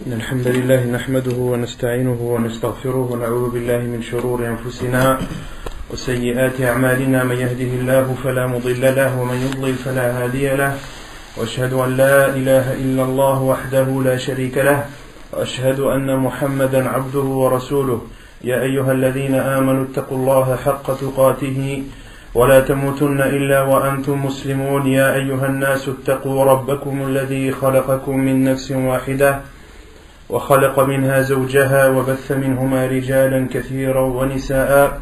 إن الحمد لله نحمده ونستعينه ونستغفره ونعوذ بالله من شرور أنفسنا وسيئات أعمالنا من يهده الله فلا مضل له ومن يضلل فلا هادي له وأشهد أن لا إله إلا الله وحده لا شريك له وأشهد أن محمدا عبده ورسوله يا أيها الذين آمنوا اتقوا الله حق تقاته ولا تموتن إلا وأنتم مسلمون يا أيها الناس اتقوا ربكم الذي خلقكم من نفس واحدة وخلق منها زوجها وبث منهما رجالا كثيرا ونساء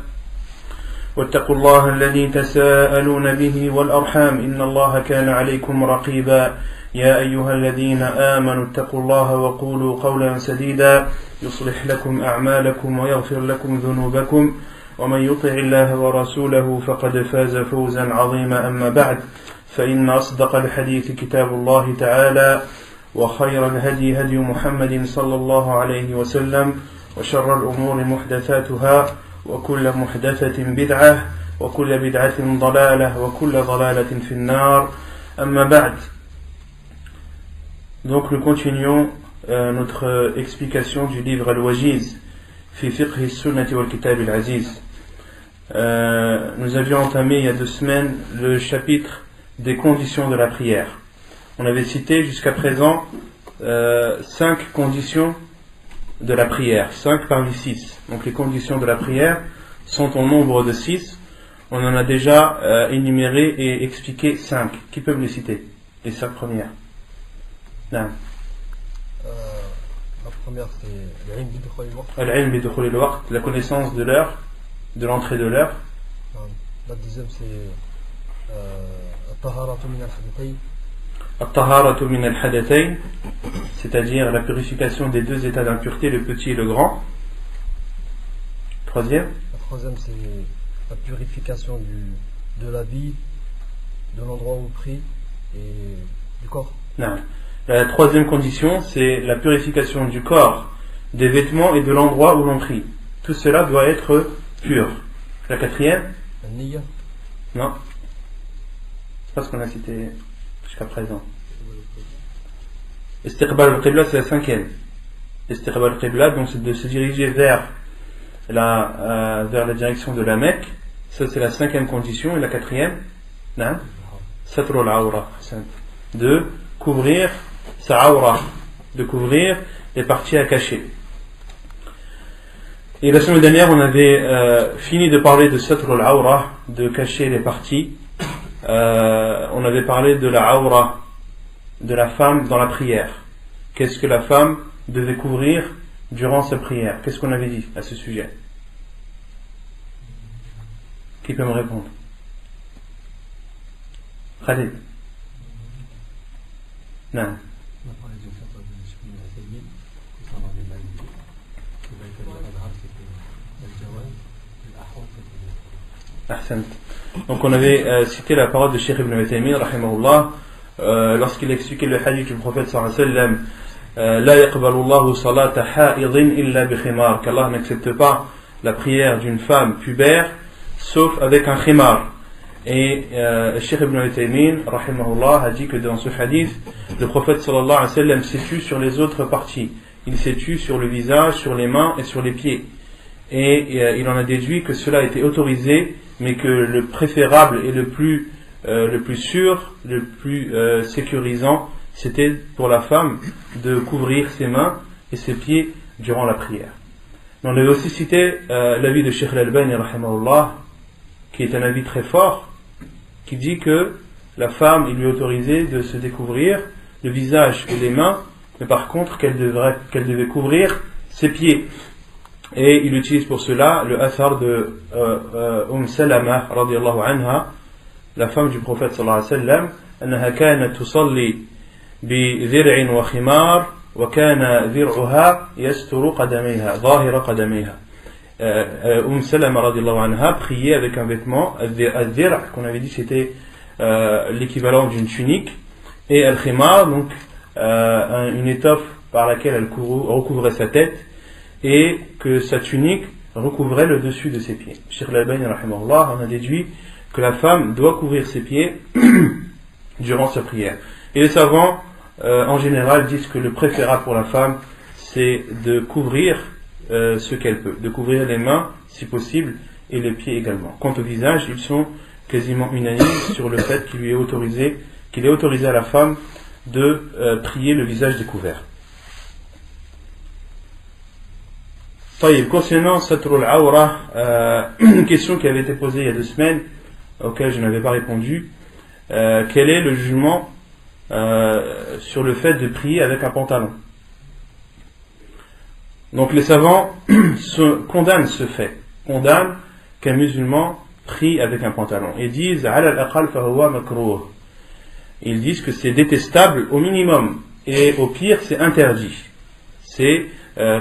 واتقوا الله الذي تساءلون به والأرحام إن الله كان عليكم رقيبا يا أيها الذين آمنوا اتقوا الله وقولوا قولا سديدا يصلح لكم أعمالكم ويغفر لكم ذنوبكم ومن يطع الله ورسوله فقد فاز فوزا عظيما أما بعد فإن أصدق الحديث كتاب الله تعالى وخير الهدي هدي محمد صلى الله عليه وسلم وشر الأمور محدثاتها وكل محدثة بدعة وكل بدعة ضلالة وكل ضلالة في النار أما بعد. Donc nous continuons notre explication du livre Al-Wajiz fi fiqh as-sunnah wal kitab al-aziz. Nous avions entamé il y a 2 semaines le chapitre des conditions de la prière. On avait cité jusqu'à présent 5 conditions de la prière, 5 parmi 6. Donc les conditions de la prière sont au nombre de 6. On en a déjà énuméré et expliqué 5. Qui peuvent les citer? Les 5 premières. Non. La première c'est al-ilm bi dukhul al-waqt, la connaissance de l'heure, de l'entrée de l'heure. La deuxième c'est at-taharatu min al-hadathayn. At-taharatu min al-hadathayn, c'est-à-dire la purification des 2 états d'impureté, le petit et le grand. Troisième. La troisième c'est la purification de la vie, de l'endroit où on prie et du corps. Non. La troisième condition, c'est la purification du corps, des vêtements et de l'endroit où l'on prie. Tout cela doit être pur. La quatrième? Niyya. Non. C'est pas ce qu'on a cité jusqu'à présent. Istiqbal al-Qibla, c'est la 5e. Istiqbal al-Qibla, donc c'est de se diriger vers la direction de la Mecque. Ça, c'est la 5e condition. Et la 4e? Non. Satru al-awra. De couvrir sa aura, de couvrir les parties à cacher. Et la semaine dernière, on avait fini de parler de satr al-awra, de cacher les parties. On avait parlé de la aura, de la femme dans la prière. Qu'est-ce que la femme devait couvrir durant sa prière? Qu'est-ce qu'on avait dit à ce sujet? Qui peut me répondre? Khalid. Non. On a parlé du fatwa de Cheikh Ibn Uthaymin concernant les malités. Le Bayt al-Adhar c'était al-Jawaz, al-Ahwal c'était. Donc on avait cité la parole de Cheikh Ibn Uthaymin rahimahullah lorsqu'il expliquait le hadith du prophète sallallahu alayhi wa sallam la yaqbalu Allahu salata ha'idin illa bi khimar, qu'Allah n'accepte pas la prière d'une femme pubère sauf avec un khimar. Et Cheikh Ibn Uthaymin rahimahullah a dit que dans ce hadith le prophète sallallahu alayhi wa sallam s'est tu sur les autres parties. Il s'est tu sur le visage, sur les mains et sur les pieds. Et il en a déduit que cela était autorisé, mais que le préférable et le plus sûr, le plus sécurisant, c'était pour la femme de couvrir ses mains et ses pieds durant la prière. Mais on avait aussi cité l'avis de Cheikh Al-Albani rahimahullah, qui est un avis très fort, qui dit que la femme, il lui est autorisé de se découvrir le visage et les mains, mais par contre qu'elle devait couvrir ses pieds. Et il utilise pour cela le athar de Salama radiyallahu anha, la femme du prophète sallallahu alayhi wa sallam, أنها كانت تصلي بذرع وخمار وكان ذرعها يستر قدميها ظاهر قدميها. Salama radiyallahu anha priait avec un vêtement, al-dhir' qu'on avait dit c'était l'équivalent d'une tunique, et al-khimar, donc une étoffe par laquelle elle recouvrait sa tête, et que sa tunique recouvrait le dessus de ses pieds. Cheikh Al-Albani rahimahullah en a déduit que la femme doit couvrir ses pieds durant sa prière. Et les savants en général, disent que le préférable pour la femme, c'est de couvrir ce qu'elle peut, de couvrir les mains, si possible, et les pieds également. Quant au visage, ils sont quasiment unanimes sur le fait qu'il est autorisé à la femme de prier le visage découvert. Concernant Satrul Awra, une question qui avait été posée il y a 2 semaines, auquel je n'avais pas répondu. Quel est le jugement sur le fait de prier avec un pantalon? Donc les savants condamnent ce fait, condamnent qu'un musulman prie avec un pantalon et disent ala al-aqal fahuwa makruh. Ils disent que c'est détestable au minimum et au pire c'est interdit. C'est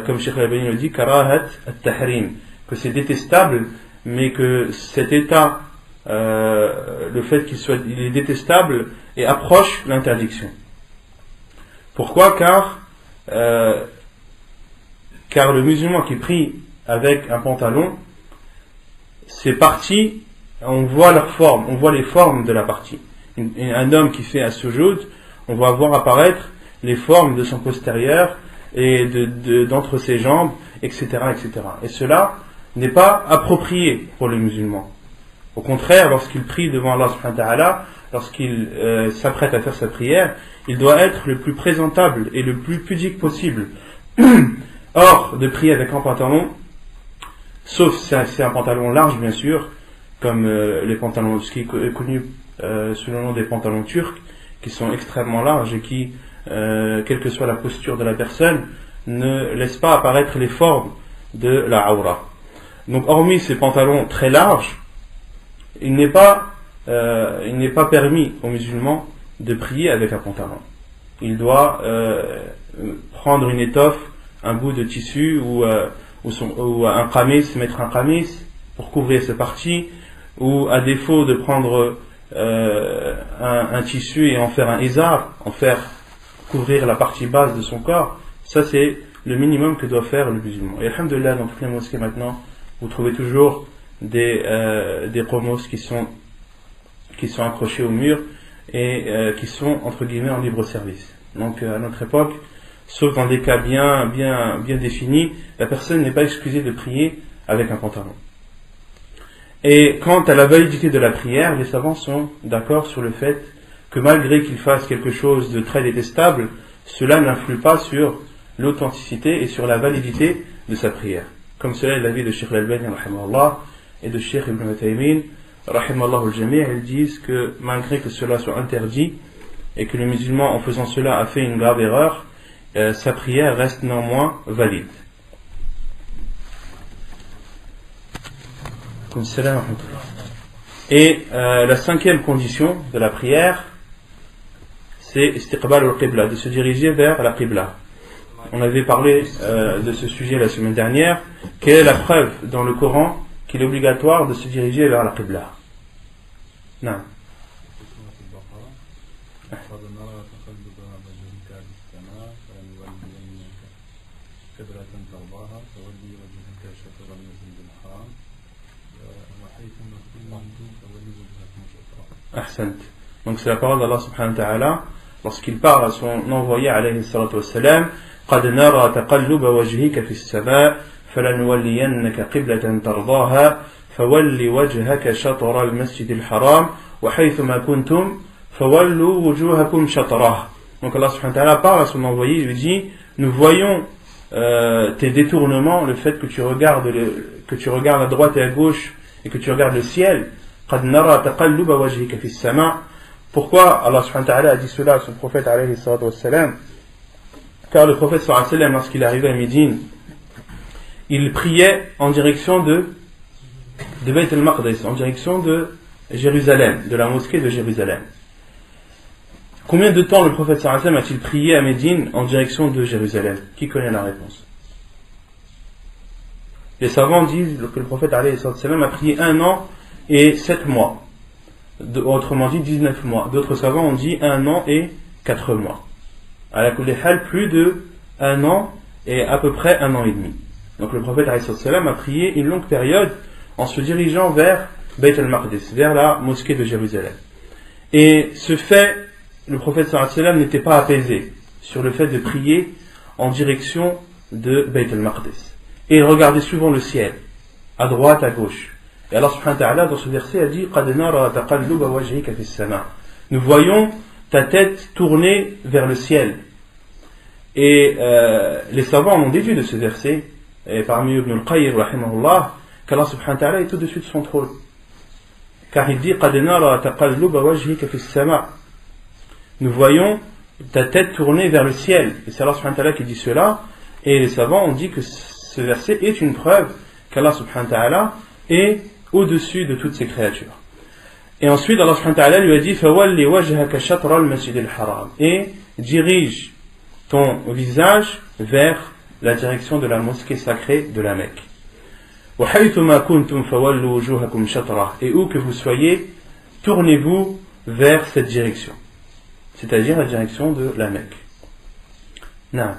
comme Cheikh Al-Albani le dit, karahat at-tahrim, que c'est détestable, mais que cet état, le fait il est détestable et approche l'interdiction. Pourquoi? Car le musulman qui prie avec un pantalon, ces parties, on voit leur forme, on voit les formes de la partie. Un homme qui fait un sujoud, on va voir apparaître les formes de son postérieur et d'entre ses jambes, etc., etc. Et cela n'est pas approprié pour les musulmans. Au contraire, lorsqu'il prie devant Allah subhanahu wa ta'ala, lorsqu'il s'apprête à faire sa prière, il doit être le plus présentable et le plus pudique possible. Or, de prier avec un pantalon, sauf si c'est un pantalon large bien sûr, comme les pantalons, ce qui est connu sous le nom des pantalons turcs, qui sont extrêmement larges et qui, quelle que soit la posture de la personne, ne laissent pas apparaître les formes de la aura. Donc hormis ces pantalons très larges, il n'est pas permis aux musulmans de prier avec un pantalon. Il doit prendre une étoffe, un bout de tissu ou un qamis, mettre un qamis pour couvrir ses parties, ou à défaut de prendre un tissu et en faire un izar, en faire couvrir la partie basse de son corps. Ça c'est le minimum que doit faire le musulman. Et alhamdoulilah, dans toutes les mosquées maintenant, vous trouvez toujours des promos qui sont accrochés au mur et qui sont entre guillemets en libre service. Donc à notre époque, sauf dans des cas bien définis, la personne n'est pas excusée de prier avec un pantalon. Et quant à la validité de la prière, les savants sont d'accord sur le fait que malgré qu'il fasse quelque chose de très détestable, cela n'influe pas sur l'authenticité et sur la validité de sa prière. Comme cela est l'avis de Cheikh Al-Albani rahimahullah et de Cheikh Ibn Uthaymeen rahimallahu al-jami', ils disent que malgré que cela soit interdit et que le musulman en faisant cela a fait une grave erreur, sa prière reste néanmoins valide. Et la 5e condition de la prière, c'est istiqbal al-qibla, de se diriger vers la qibla. On avait parlé de ce sujet la semaine dernière. Quelle est la preuve dans le Coran qu'il est obligatoire de se diriger vers la qibla? Non. Ahsant. Donc c'est la parole d'Allah subhanahu wa ta'ala lorsqu'il parle à son envoyé alayhi salatu wassalam, قد نرى تقلب وجهك في السماء فلنولينك قبلة ترضاها فول وجهك شطر المسجد الحرام وحيثما كنتم فولوا وجوهكم شطره. Donc Allah subhanahu wa ta'ala parle à son envoyé, il lui dit, nous voyons tes détournements, le fait que tu regardes à droite et à gauche et que tu regardes le ciel. قد نرى تقلب وجهك في السماء. Pourquoi Allah subhanahu wa ta'ala a dit cela à son prophète alayhi salatu wassalam? Car le prophète sallallahu alayhi wa sallam, lorsqu'il arrivait à Médine, il priait en direction de Bayt al-Maqdis, en direction de Jérusalem, de la mosquée de Jérusalem. Combien de temps le prophète sallallahu alayhi wa sallam a-t-il prié à Médine en direction de Jérusalem? Qui connaît la réponse? Les savants disent que le prophète alayhi wa sallam a prié 1 an et 7 mois. Autrement dit 19 mois. D'autres savants ont dit 1 an et 4 mois. À la kulli hal, plus de 1 an et à peu près 1 an et demi. Donc le prophète alayhi salam a prié une longue période en se dirigeant vers Bayt al-Maqdis, vers la mosquée de Jérusalem. Et ce fait le prophète sallallahu alayhi wa sallam n'était pas apaisé sur le fait de prier en direction de Bayt al-Maqdis. Et il regardait souvent le ciel, à droite, à gauche. Et Allah subhanahu wa ta'ala dans ce verset a dit قَدْ نَرَى تَقَلُّبَ وَجْهِكَ فِي السَّمَاءِ. Nous voyons ta tête tournée vers le ciel. Et les savants ont déduit de ce verset, et parmi eux Ibn al-Qayyim rahimahullah, qu'Allah subhanahu wa ta'ala est au-dessus de son trône. Car il dit قَدْ نَرَى تَقَلُّبَ وَجْهِكَ فِي السَّمَاءِ. Nous voyons ta tête tournée vers le ciel. Et c'est Allah subhanahu wa ta'ala qui dit cela. Et les savants ont dit que ce verset est une preuve qu'Allah subhanahu wa ta'ala est au-dessus de toutes ces créatures. Et ensuite Allah subhanahu wa ta'ala lui a dit فَوَلِّ وَجْهَكَ شَطْرَ الْمَسْجِدِ الْحَرَامِ. Et dirige ton visage vers la direction de la mosquée sacrée de la Mecque. وَحَيْثُمَا كُنْتُمْ فَوَلُّوا وُجُوهَكُمْ شَطْرَهُ. Et où que vous soyez, tournez-vous vers cette direction, c'est-à-dire la direction de la Mecque. Non.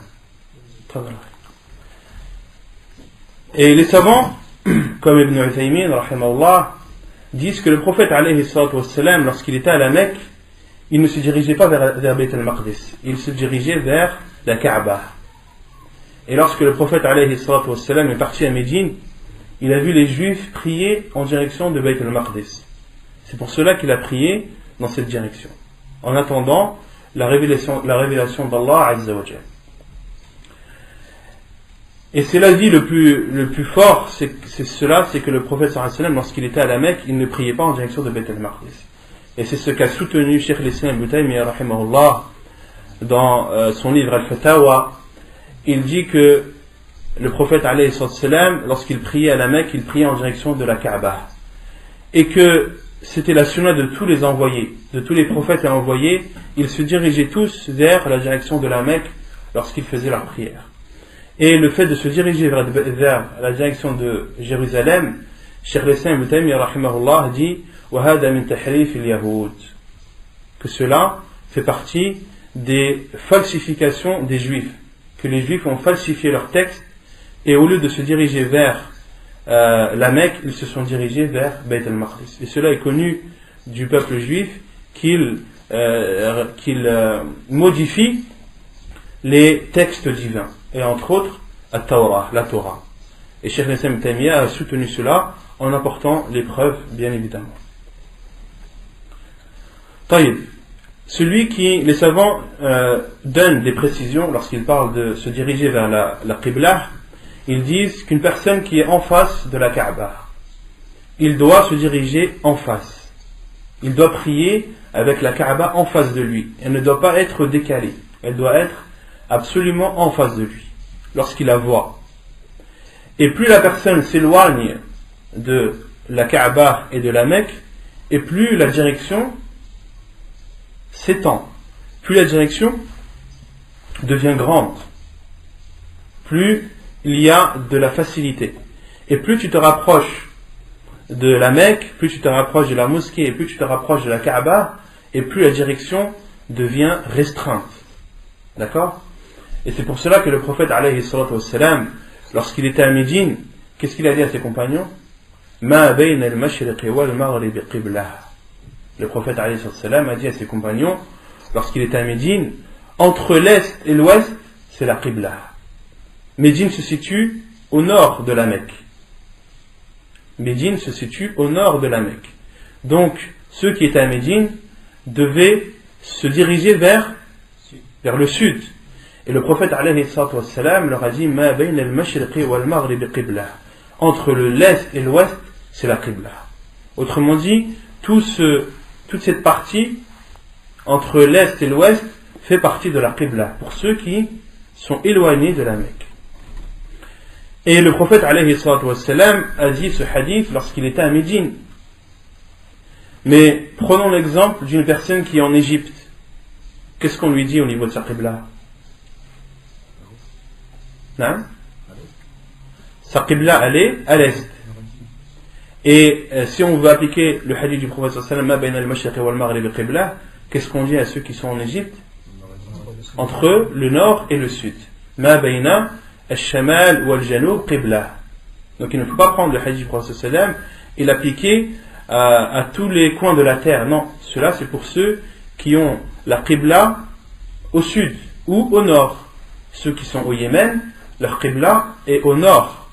Et les savants, comme Ibn Uthaymin, rahimahullah, disent que le prophète, alayhi salatu wassalam, lorsqu'il était à la Mecque, il ne se dirigeait pas vers Bayt al-Maqdis, il se dirigeait vers la Kaaba. Et lorsque le prophète, alayhi salatu wassalam, est parti à Médine, il a vu les Juifs prier en direction de Bayt al-Maqdis. C'est pour cela qu'il a prié dans cette direction, en attendant la révélation d'Allah Azza wa Jalla. Et c'est l'avis le plus fort, c'est que le prophète sallallahu alayhi wa sallam, lorsqu'il était à la Mecque, il ne priait pas en direction de Bayt al-Maqdis. Et c'est ce qu'a soutenu Cheikh al-Islam Ibn Taymiyyah rahimahullah dans son livre Al-Fatawa. Il dit que le prophète alayhi sallam, lorsqu'il priait à la Mecque, il priait en direction de la Kaaba. Et que c'était la sunna de tous les envoyés, de tous les prophètes et envoyés, ils se dirigeaient tous vers la direction de la Mecque lorsqu'ils faisaient leur prière. Et le fait de se diriger vers la direction de Jérusalem, Cheikh al-Islam Ibn Taymiyyah rahimahullah dit وَهَذَا مِنْ تَحْرِيفِ الْيَهُودِ, que cela fait partie des falsifications des Juifs, que les Juifs ont falsifié leur texte et au lieu de se diriger vers la Mecque, ils se sont dirigés vers Bayt al-Maqdis. Et cela est connu du peuple juif qu'il modifie les textes divins, et entre autres la Torah. Et Cheikh al-Islam Ibn Taymiyyah a soutenu cela en apportant les preuves, bien évidemment. Taïb, les savants donnent des précisions lorsqu'ils parlent de se diriger vers la Qibla. Ils disent qu'une personne qui est en face de la Kaaba, il doit se diriger en face. Il doit prier avec la Kaaba en face de lui. Elle ne doit pas être décalée. Elle doit être absolument en face de lui lorsqu'il la voit. Et plus la personne s'éloigne de la Kaaba et de la Mecque, et plus la direction s'étend, plus la direction devient grande, plus il y a de la facilité. Et plus tu te rapproches de la Mecque, plus tu te rapproches de la mosquée, et plus tu te rapproches de la Kaaba, et plus la direction devient restreinte. D'accord? Et c'est pour cela que le prophète alayhi salatu wassalam, lorsqu'il était à Médine, qu'est-ce qu'il a dit à ses compagnons? Ma bayna al-mashriqi wal-maghribi qibla. Le prophète alayhi salatu wassalam a dit à ses compagnons, lorsqu'il était à Médine, entre l'est et l'ouest, c'est la qibla. Médine se situe au nord de la Mecque. Médine se situe au nord de la Mecque. Donc, ceux qui étaient à Médine devaient se diriger vers le sud. Et le prophète alayhi salatu wassalam leur a dit Ma bayna al-mashriqi wal-maghribi qibla. Entre l'est et l'ouest, c'est la qibla. Autrement dit, toute cette partie entre l'est et l'ouest fait partie de la qibla pour ceux qui sont éloignés de la Mecque. Et le prophète alayhi salatu wassalam a dit ce hadith lorsqu'il était à Médine. Mais prenons l'exemple d'une personne qui est en Égypte. Qu'est-ce qu'on lui dit au niveau de sa qibla? Non? Sa qibla, elle est à l'est. Et si on veut appliquer le hadith du prophète sallallahu alayhi wa sallam, ma bayna al-mashriqi wal-maghribi qibla, qu'est-ce qu'on dit à ceux qui sont en Égypte? Entre le nord et le sud. Ma bayna al-shamal wal-janub qibla. Donc il ne faut pas prendre le hadith du prophète sallallahu alayhi wa sallam et l'appliquer à tous les coins de la terre. Non, cela c'est pour ceux qui ont la Qibla au sud ou au nord. Ceux qui sont au Yémen, leur Qibla est au nord.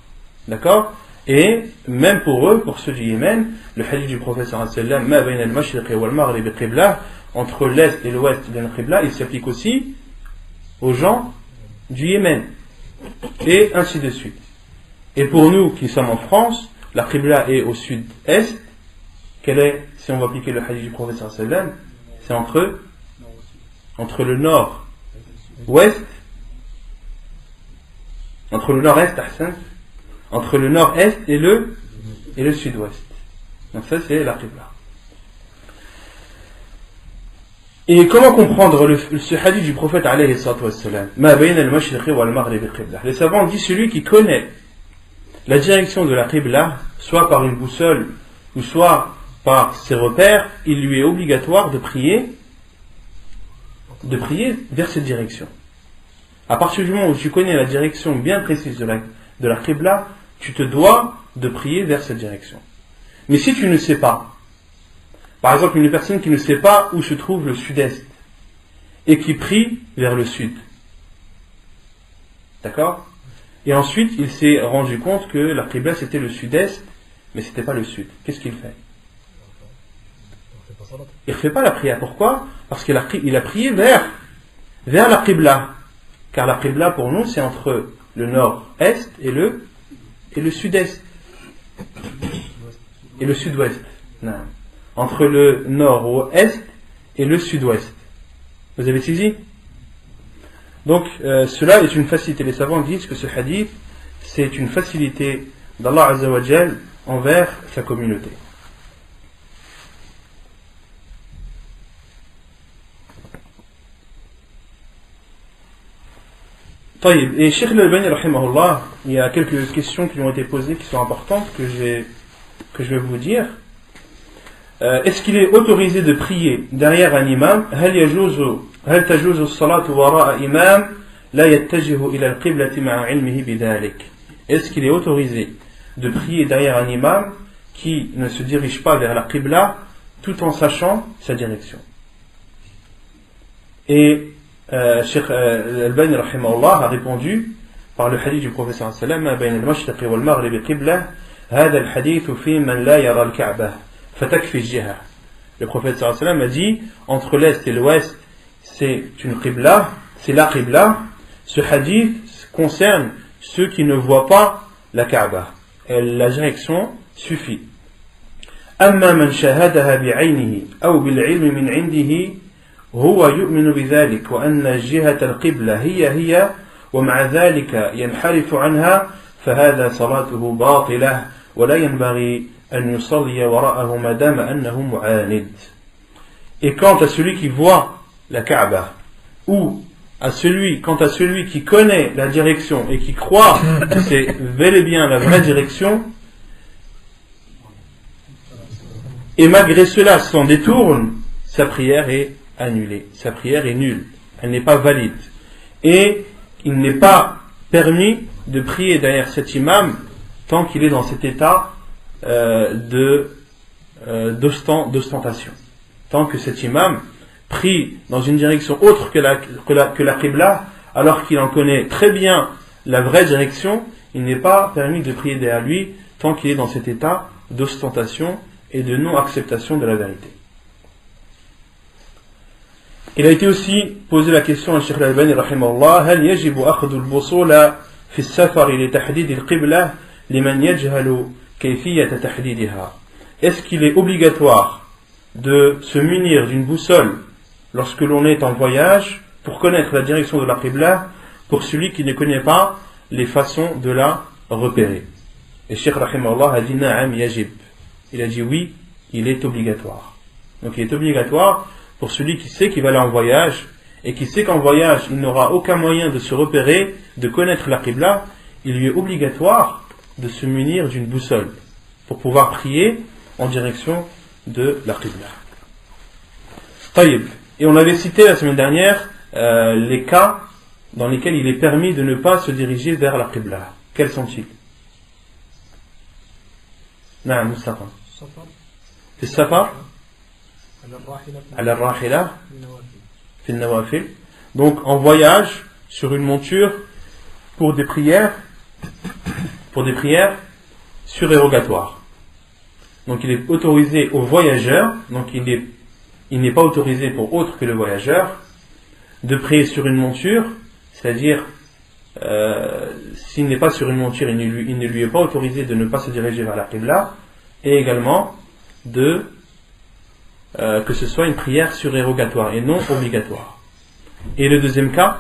D'accord? Et même pour eux, pour ceux du Yémen, le hadith du prophète sallallahu alayhi wa sallam, ma bayna al-mashriq wal maghrib qibla, entre l'est et l'ouest de la Qibla, il s'applique aussi aux gens du Yémen. Et ainsi de suite. Et pour nous qui sommes en France, la Qibla est au sud-est. Quelle est, si on va appliquer le hadith du prophète sallallahu alayhi wa sallam, c'est entre le nord-ouest, entre le nord-est, Ahsan, entre le nord-est et le sud-ouest. Donc ça c'est la Qibla. Et comment comprendre ce hadith du prophète alayhi salatu wassalam? Ma bayna al-mashriqi wal maghribi qibla. Les savants disent celui qui connaît la direction de la Qibla, soit par une boussole ou soit par ses repères, il lui est obligatoire de prier vers cette direction. À partir du moment où tu connais la direction bien précise de la Qibla, tu te dois de prier vers cette direction. Mais si tu ne sais pas, par exemple une personne qui ne sait pas où se trouve le sud-est et qui prie vers le sud, d'accord? Et ensuite il s'est rendu compte que la Qibla c'était le sud-est mais c'était pas le sud. Qu'est-ce qu'il fait? Il ne fait pas la prière. Pourquoi? Parce qu'il a prié vers la Qibla. Car la Qibla pour nous c'est entre le nord-est et le sud-est. Et le sud-ouest. Non. Entre le nord-ouest et le sud-ouest. Vous avez saisi? Donc cela est une facilité. Les savants disent que ce hadith c'est une facilité d'Allah Azza wa Jal envers sa communauté. Et Cheikh Al-Albani rahimahullah, il y a quelques questions qui ont été posées qui sont importantes que je vais vous dire. Est-ce qu'il est autorisé de prier derrière un imam? هل تجوز الصلاة وراء إمام لا يتجه إلى القبلة مع علمه بذلك? Est-ce qu'il est autorisé de prier derrière un imam qui ne se dirige pas vers la Qibla tout en sachant sa direction? Et Cheikh Al-Albani rahimahullah a répondu par le hadith du prophète sallallahu alayhi wa sallam, ma bayna al-mashriqi wal maghribi qibla, hada al-hadith fi man la yara al-Ka'bah fatakfi al-jiha. Le prophète sallallahu alayhi wa sallam a dit entre l'est et l'ouest c'est une qibla, c'est la qibla. Ce hadith concerne ceux qui ne voient pas la Kaaba. La direction suffit. أما من شاهدها بعينه أو بالعلم من عنده هو يؤمن بذلك وأن جهة القبلة هي ومع ذلك ينحرف عنها فهذا صلاته باطلة ولا ينبغي أن يصلي وراءه ما دام أنه معاند. Et quant à celui qui voit la Kaaba ou quant à celui qui connaît la direction et qui croit que c'est bel et bien la vraie direction, et malgré cela s'en détourne, sa prière est annulée, sa prière est nulle, elle n'est pas valide. Et il n'est pas permis de prier derrière cet imam tant qu'il est dans cet état d'ostentation. Tant que cet imam prie dans une direction autre que la Qibla, alors qu'il en connaît très bien la vraie direction, il n'est pas permis de prier derrière lui tant qu'il est dans cet état d'ostentation et de non-acceptation de la vérité. Il a été aussi posé la question à Cheikh Al-Albani rahimahullah, هل يجب أخذ البصول في السفر لتحديد القبلة لمن يجهل كيفية تحديدها? Est-ce qu'il est obligatoire de se munir d'une boussole lorsque l'on est en voyage pour connaître la direction de la Qibla pour celui qui ne connaît pas les façons de la repérer? Et Cheikh rahimahullah a dit na'am yajib. Il a dit oui, il est obligatoire. Donc il est obligatoire pour celui qui sait qu'il va aller en voyage et qui sait qu'en voyage il n'aura aucun moyen de se repérer, de connaître la Qibla, il lui est obligatoire de se munir d'une boussole pour pouvoir prier en direction de la Qibla. Taïb. Et on avait cité la semaine dernière les cas dans lesquels il est permis de ne pas se diriger vers la Qibla. Quels sont-ils? نعم مصطفى في السفر على الراحلة fi an-nawafil. Donc en voyage sur une monture pour des prières surérogatoires. Donc il est autorisé aux voyageurs, donc il n'est pas autorisé pour autre que le voyageur de prier sur une monture, c'est-à-dire s'il n'est pas sur une monture, il ne lui est pas autorisé de ne pas se diriger vers la Qibla, et également que ce soit une prière surérogatoire et non obligatoire. Et le deuxième cas,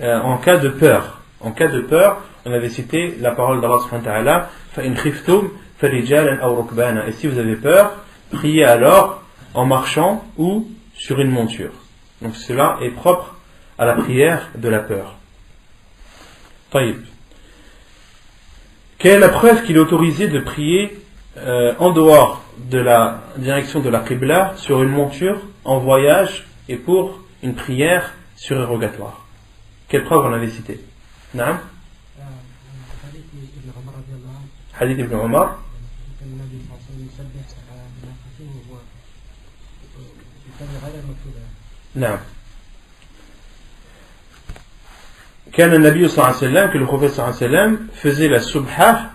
en cas de peur. En cas de peur, on avait cité la parole d'Allah subhanahu wa ta'ala, فَإِنْ خِفْتُمْ فَرِجَالًا أَوْ رُكْبَانًا. Et si vous avez peur, priez alors en marchant ou sur une monture. Donc cela est propre à la prière de la peur. Taïb. Quelle est la preuve qu'il est autorisé de prier en dehors de la direction de la Qibla sur une monture en voyage et pour une prière surérogatoire? Quelle preuve on avait cité? Naam? Hadith ibn Omar. نعم. كان النبي صلى الله عليه وسلم que le prophète صلى الله عليه وسلم faisait la subha,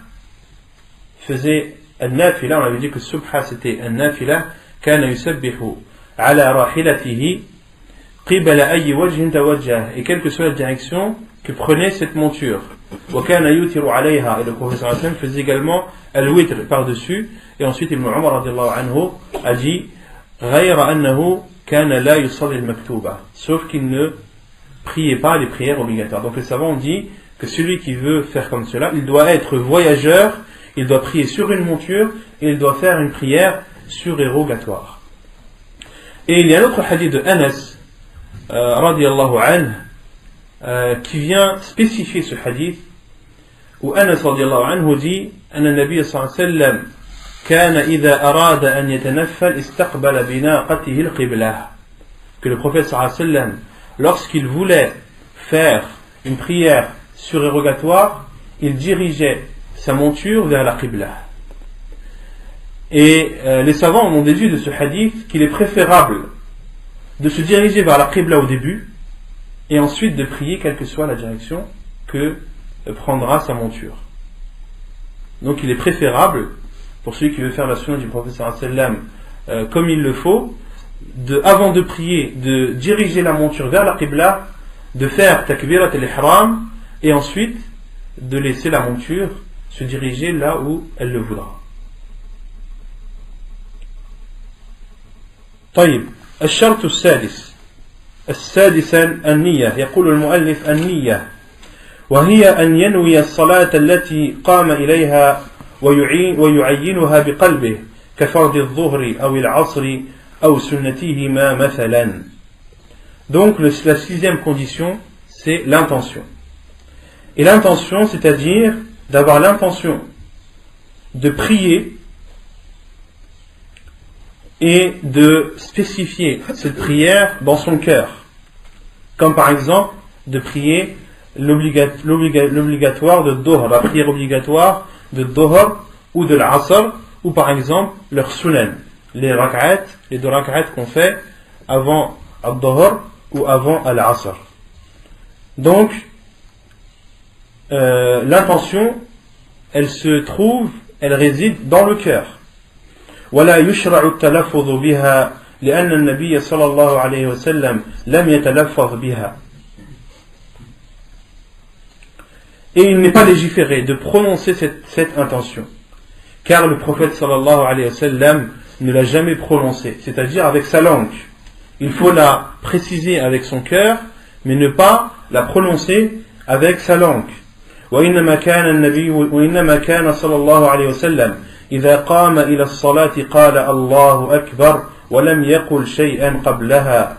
faisait النافلة. On avait dit que subha c'était النافلة. كان يسبح على راحلته قبل أي وجه توجه, et quelle que soit la direction que prenait cette monture. وكان يوتر عليها, et le prophète صلى الله عليه وسلم faisait également al-witr par-dessus. Et ensuite Ibn Umar radiallahu anhu a dit غير أنه كان لا يصلي المكتوبة, sauf qu'il ne priait pas les prières obligatoires. Donc les savants ont dit que celui qui veut faire comme cela, il doit être voyageur, il doit prier sur une monture et il doit faire une prière surérogatoire. Et il y a un autre hadith de Anas radiallahu anhu qui vient spécifier ce hadith, où Anas radiallahu anhu dit أن النبي صلى الله عليه وسلم كان إذا أراد أن يتنفل استقبل بناقته القبلة, que le prophète sallallahu alayhi wa sallam, lorsqu'il voulait faire une prière surérogatoire, il dirigeait sa monture vers la Qibla. Et les savants ont déduit de ce hadith qu'il est préférable de se diriger vers la Qibla au début et ensuite de prier quelle que soit la direction que prendra sa monture. Donc il est préférable pour celui qui veut faire la sunna du prophète sallallahu alayhi wa sallam comme il le faut, avant de prier, de diriger la monture vers la Qibla, de faire takbirat al-ihram et ensuite de laisser la monture se diriger là où elle le voudra. طيب الشرط السادسا النية. يقول المؤلف النية وهي أن ينوي الصلاة التي قام إليها ويعينها بقلبه كفرض الظهر أو العصر أو سنتهما مثلا. Donc la sixième condition, c'est l'intention. Et l'intention, c'est-à-dire d'avoir l'intention de prier et de spécifier cette prière dans son cœur, comme par exemple de prier l'obligatoire de Dhuhr, la prière obligatoire de Dhuhr ou de l'Asr, ou par exemple leur sunan, les deux rak'at qu'on fait avant al-Dhuhr ou avant al-Asr. Donc l'intention, elle réside dans le cœur. ولا يشرع التلفظ بها لأن النبي صلى الله عليه وسلم لم يتلفظ بها. Et il n'est pas légiféré de prononcer cette intention, car le prophète sallallahu alayhi wa sallam ne l'a jamais prononcée, c'est-à-dire avec sa langue. Il faut la préciser avec son cœur, mais ne pas la prononcer avec sa langue. وإنما كان صلى الله عليه وسلم إذا قام إلى الصلاة قال الله أكبر ولم يقل شيئا قبلها.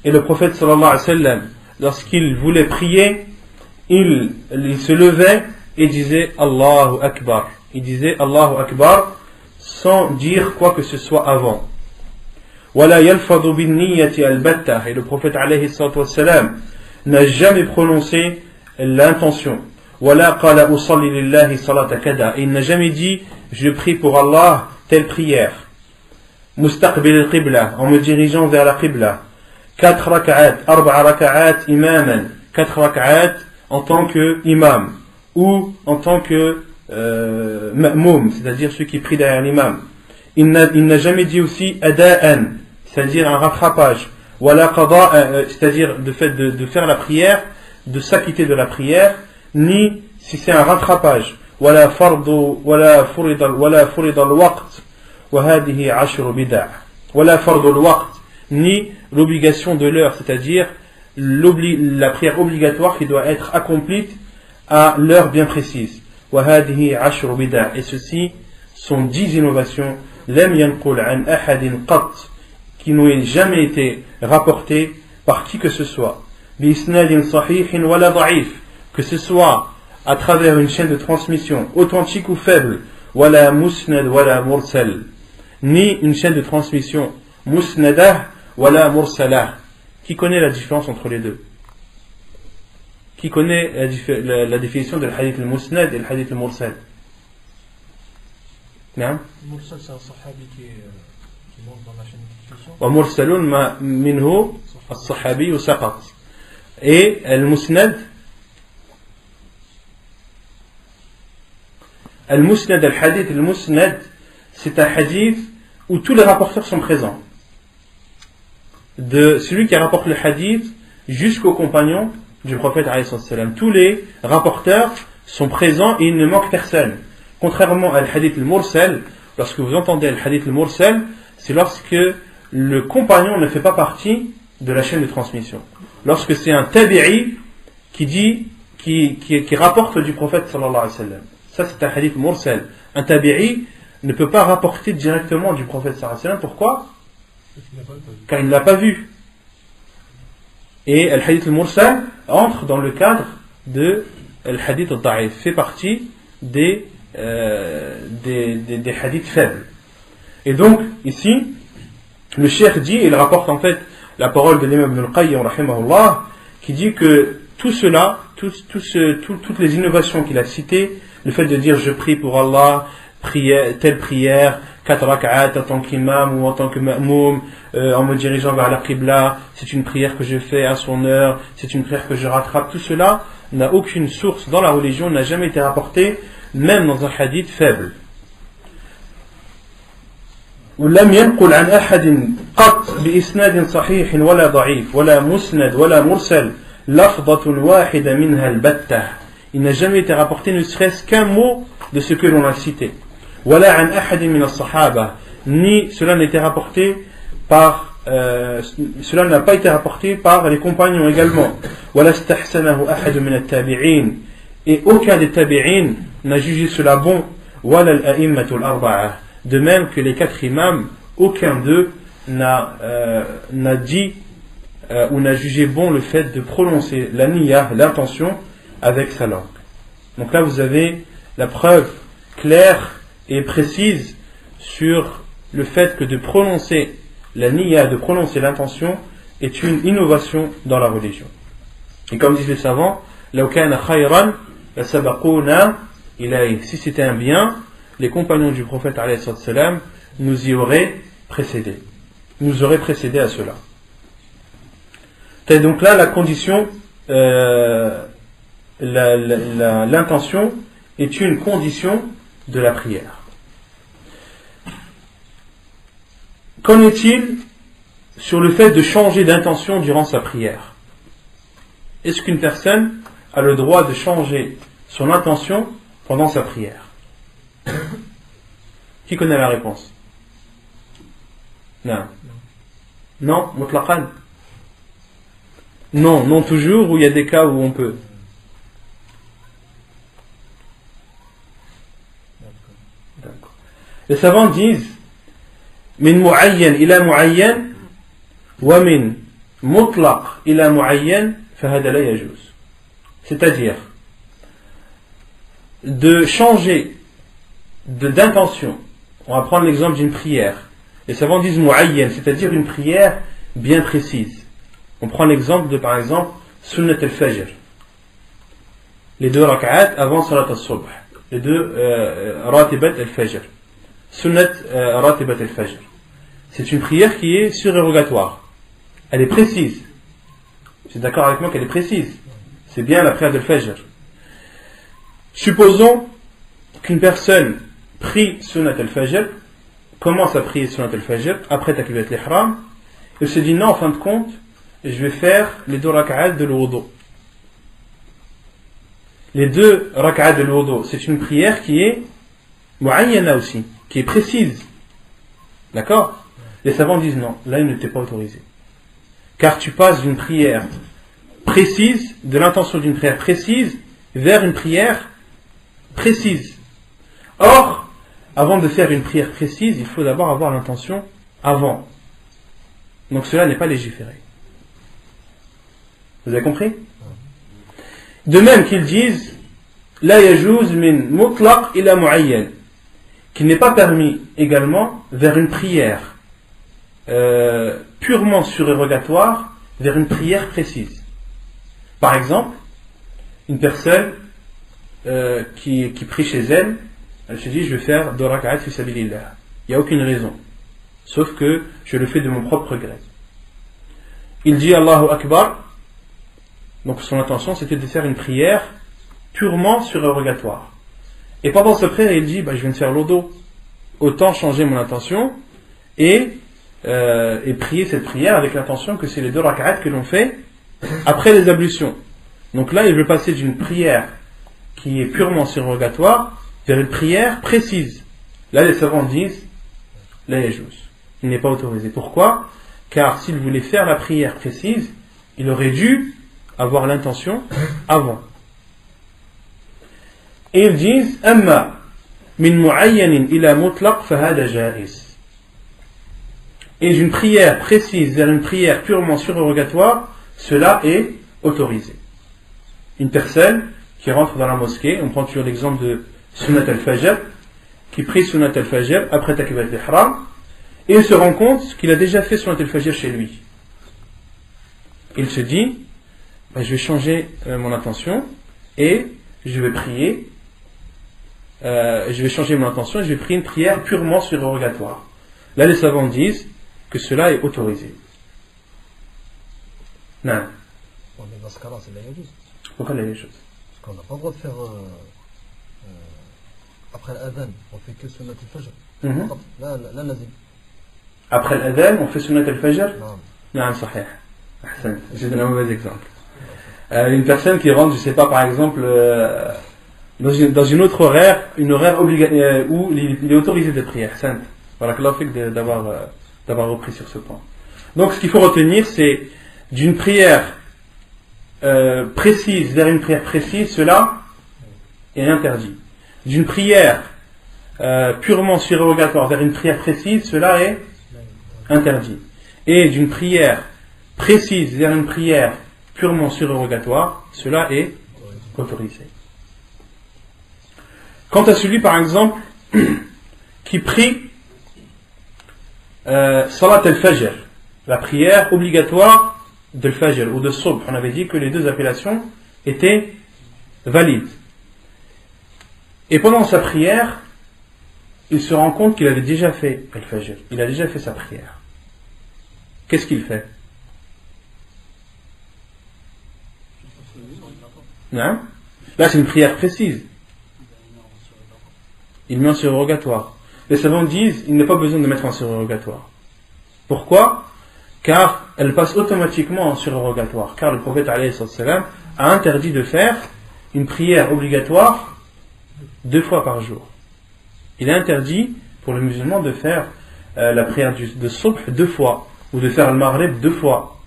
Et le prophète sallallahu alayhi wa sallam, lorsqu'il voulait prier, il se levait et disait Allahu Akbar. Il disait Allahu Akbar sans dire quoi que ce soit avant. ولا يلفظ بالنية البتة. Et le prophète alayhi salatu wa salam n'a jamais prononcé l'intention. ولا قال أصلي لله صلاة كذا. Il n'a jamais dit je prie pour Allah telle prière. Mustaqbil al-qibla, en me dirigeant vers la qibla. 4 raka'at, 4 raka'at imaman, 4 raka'at en tant que imam, ou en tant que ma'moum, c'est-à-dire ceux qui prient derrière l'imam. Il n'a jamais dit aussi ada'an, c'est-à-dire un rattrapage, wala qada'a, c'est-à-dire le fait de faire la prière, de s'acquitter de la prière, ni si c'est un rattrapage, wala fardu, wala furida al-waqt, wa hadhihi 10 bid'a, wala fardu al-waqt, ni l'obligation de l'heure, c'est-à-dire la prière obligatoire qui doit être accomplie à l'heure bien précise. وهذه 10 بدع, et ceci sont 10 innovations لم ينقل عن أحد قط, qui n'ont jamais été rapportées par qui que ce soit, بإسناد صحيح ولا ضعيف, que ce soit à travers une chaîne de transmission authentique ou faible, ولا مسند ولا مرسل, ni une chaîne de transmission musnadah wala mursalah. Qui connaît la différence entre les deux? Qui connaît la définition de l'hadith al-musnad et le hadith al-mursal? Non? Mursal, c'est un sahabi qui monte dans la chaîne de transmission. Wa mursalun ma minhu as-sahabi saqat. Et al-musnad, al-hadith al-musnad, c'est un hadith où tous les rapporteurs sont présents. De celui qui rapporte le hadith jusqu'au compagnon du prophète alayhi salam. Tous les rapporteurs sont présents et il ne manque personne. Contrairement à l'hadith al-mursal, lorsque vous entendez l'hadith al-mursal, c'est lorsque le compagnon ne fait pas partie de la chaîne de transmission. Lorsque c'est un tabi'i qui rapporte du prophète sallallahu alayhi wa sallam. Ça c'est un hadith mursal. Un tabi'i ne peut pas rapporter directement du prophète sallallahu alayhi wa sallam. Pourquoi? Car il ne l'a pas vu. Et le hadith al-mursal entre dans le cadre de le hadith al-da'if, fait partie des hadiths faibles. Et donc ici le cheikh dit, il rapporte en fait la parole de l'imam Ibn al-Qayyim rahimahullah, qui dit que tout cela, toutes les innovations qu'il a citées, le fait de dire je prie pour Allah, telle prière, 4 rak'at en tant qu'imam ou en tant que ma'moum, en me dirigeant vers la qibla, c'est une prière que je fais à son heure, c'est une prière que je rattrape, tout cela n'a aucune source dans la religion, n'a jamais été rapporté, même dans un hadith faible. ولم ينقل عن أحد قط بإسناد صحيح ولا ضعيف ولا مسند ولا مرسل لفظة واحدة منها البتة. Il n'a jamais été rapporté ne serait-ce qu'un mot de ce que l'on a cité. ولا عن أحد من الصحابة, ni cela n'a été rapporté par cela n'a pas été rapporté par les compagnons également. ولا استحسنه أحد من التابعين, et aucun des tabi'in n'a jugé cela bon. ولا الأئمة الأربعة, de même que les 4 imams, aucun d'eux n'a dit ou n'a jugé bon le fait de prononcer la niyya, l'intention, avec sa langue. Donc là vous avez la preuve claire et précise sur le fait que de prononcer la niyya, de prononcer l'intention, est une innovation dans la religion. Et comme disent les savants, لو كان خيرا لسبقونا إليه, si c'était un bien, les compagnons du prophète alayhi salam nous y auraient précédé, nous auraient précédé à cela. Et donc là la condition, l'intention est une condition de la prière. Qu'en est-il sur le fait de changer d'intention durant sa prière? Est-ce qu'une personne a le droit de changer son intention pendant sa prière? Qui connaît la réponse? Non. Non, mutlaqan. Non, non toujours, ou il y a des cas où on peut. D'accord. Les savants disent min mu'ayyan ila mu'ayyan wa min mutlaq ila mu'ayyan fahada la yajuz. C'est-à-dire de changer d'intention. On va prendre l'exemple d'une prière. Les savants disent mu'ayyan, c'est-à-dire une prière bien précise. On prend l'exemple de, par exemple, sunnat al-fajr, les 2 rak'at avant salat al-subh, les 2 ratibat al-fajr. Sunnat Ratibat al-Fajr. C'est une prière qui est surérogatoire. Elle est précise. Vous êtes d'accord avec moi qu'elle est précise? C'est bien la prière de Fajr. Supposons qu'une personne prie Sunnat al-Fajr, commence à prier Sunnat al-Fajr, après Takbirat al-Ihram, et se dit non, en fin de compte, je vais faire les 2 rak'at de l'wudu. Les 2 rak'at de l'wudu, c'est une prière qui est mu'ayyana aussi, qui est précise. D'accord? Les savants disent non, là il ne t'est pas autorisé. Car tu passes d'une prière précise, de l'intention d'une prière précise, vers une prière précise. Or, avant de faire une prière précise, il faut d'abord avoir l'intention avant. Donc cela n'est pas légiféré. Vous avez compris? De même qu'ils disent la yajouz min mutlaq ila muayyan, qu'il n'est pas permis également vers une prière purement surérogatoire vers une prière précise. Par exemple, une personne qui prie chez elle, elle se dit je vais faire 2 rak'at fi sabilillah. Il n'y a aucune raison, sauf que je le fais de mon propre gré. Il dit Allahu Akbar. Donc son intention c'était de faire une prière purement surérogatoire. Et pendant sa prière il dit je viens de faire l'odo. Autant changer mon intention et prier cette prière avec l'intention que c'est les 2 rak'at que l'on fait après les ablutions. Donc là il veut passer d'une prière qui est purement surérogatoire vers une prière précise. Là les savants disent la yajouz. Il n'est pas autorisé. Pourquoi? Car s'il voulait faire la prière précise, il aurait dû avoir l'intention avant. Et ils disent amma min mu'ayyanin ila mutlaq fahada jaiz. Et d'une prière précise vers une prière purement surérogatoire, cela est autorisé. Une personne qui rentre dans la mosquée, on prend toujours l'exemple de Sunnat al-Fajr, qui prie Sunnat al-Fajr après Takbirat al-Ihram, et il se rend compte qu'il a déjà fait Sunnat al-Fajr chez lui. Il se dit je vais changer mon intention et je vais prier, je vais changer mon intention et je vais prier une prière purement surérogatoire. Là les savants disent que cela est autorisé. Non. Bon, mais dans ce cas-là, c'est la yajouz. Pourquoi la yajouz? Parce qu'on n'a pas le droit de faire après l'adhan, on fait que Sunnat al-Fajr. Là, nazil. Après l'adhan, on fait Sunnat al-Fajr? Non. Non, sahih. J'ai donné un mauvais exemple. Une personne qui rentre, je sais pas, par exemple, dans une autre horaire, une horaire où il est autorisé de prier. Voilà, que d'avoir repris sur ce point. Donc, ce qu'il faut retenir, c'est d'une prière précise vers une prière précise, cela est interdit. D'une prière purement surérogatoire vers une prière précise, cela est interdit. Et d'une prière précise vers une prière purement surérogatoire, cela est autorisé. Quant à celui, par exemple, qui prie Salat al-Fajr, la prière obligatoire de Fajr ou de Subh, on avait dit que les 2 appellations étaient valides. Et pendant sa prière, il se rend compte qu'il avait déjà fait al-Fajr, il a déjà fait sa prière. Qu'est-ce qu'il fait? Non? Là, c'est une prière précise. Il met en surérogatoire. Les savants disent il n'y a pas besoin de mettre en surérogatoire. Pourquoi? Car elle passe automatiquement en surérogatoire. Car le prophète alayhi salam a interdit de faire une prière obligatoire 2 fois par jour. Il est interdit pour le musulman de faire la prière de Subh 2 fois ou de faire le Maghrib 2 fois.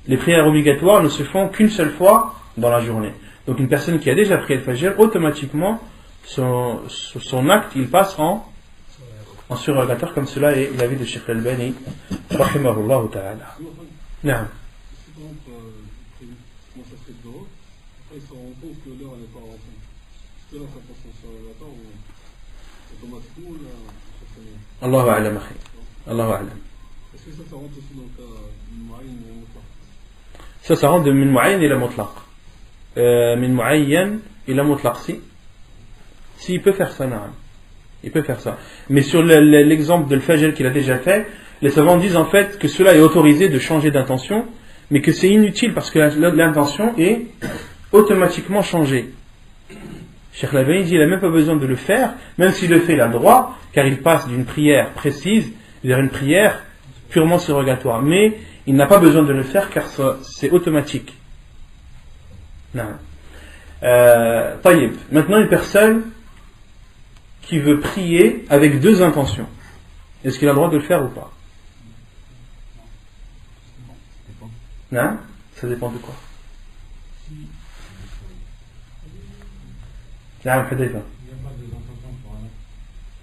Les prières obligatoires ne se font qu'une seule fois dans la journée. Donc une personne qui a déjà prié le Fajr, automatiquement son acte il passe en surérogatoire, comme cela est l'avis de Cheikh Al-Albani rahimahullah ta'ala. Non. Allahu a'lam akhi. Allahu a'lam. Est-ce que ça rentre aussi dans le cas d'une mu'ayyan et mutlaq? Ça rentre de min mu'ayyan ila mutlaq. Min mu'ayyan ila mutlaq, si il peut faire ça, na'am. Il peut faire ça. Mais sur l'exemple de l'Fajr qu'il a déjà fait, les savants disent en fait que cela est autorisé de changer d'intention, mais que c'est inutile parce que l'intention est automatiquement changée. Cheikh Al-Albani dit qu'il n'a même pas besoin de le faire, même s'il le fait, il a le droit, car il passe d'une prière précise vers une prière purement surrogatoire. Mais il n'a pas besoin de le faire car c'est automatique. Taïb. Maintenant, une personne qui veut prier avec deux intentions, est-ce qu'il a le droit de le faire ou pas? Non? Ça dépend de quoi? Il n'y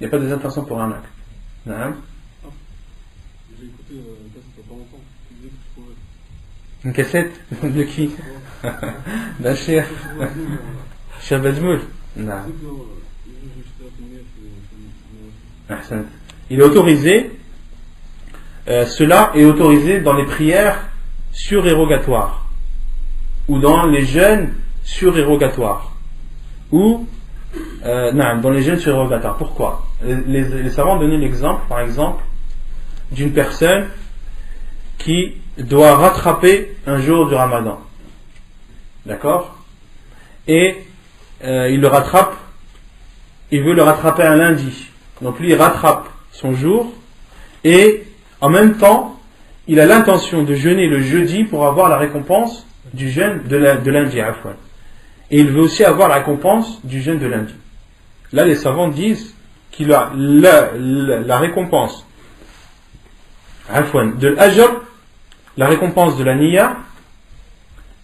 a pas des intentions pour un acte. Non? J'ai écouté une cassette il n'y a pas longtemps. Tu disais que tu pouvais. Une cassette? De qui? D'un Cheikh Cheikh Bazmoul? Non. Il est autorisé, cela est autorisé dans les prières surérogatoires ou dans les jeûnes surérogatoires ou dans les jeûnes surérogatoires. Pourquoi? Les savants ont donné l'exemple, par exemple, d'une personne qui doit rattraper un jour du Ramadan, d'accord, et il le rattrape, il veut le rattraper un lundi. Donc lui il rattrape son jour et en même temps il a l'intention de jeûner le jeudi pour avoir la récompense du jeûne de lundi. Et il veut aussi avoir la récompense du jeûne de lundi. Là les savants disent qu'il a la récompense de l'ajr, la récompense de la niya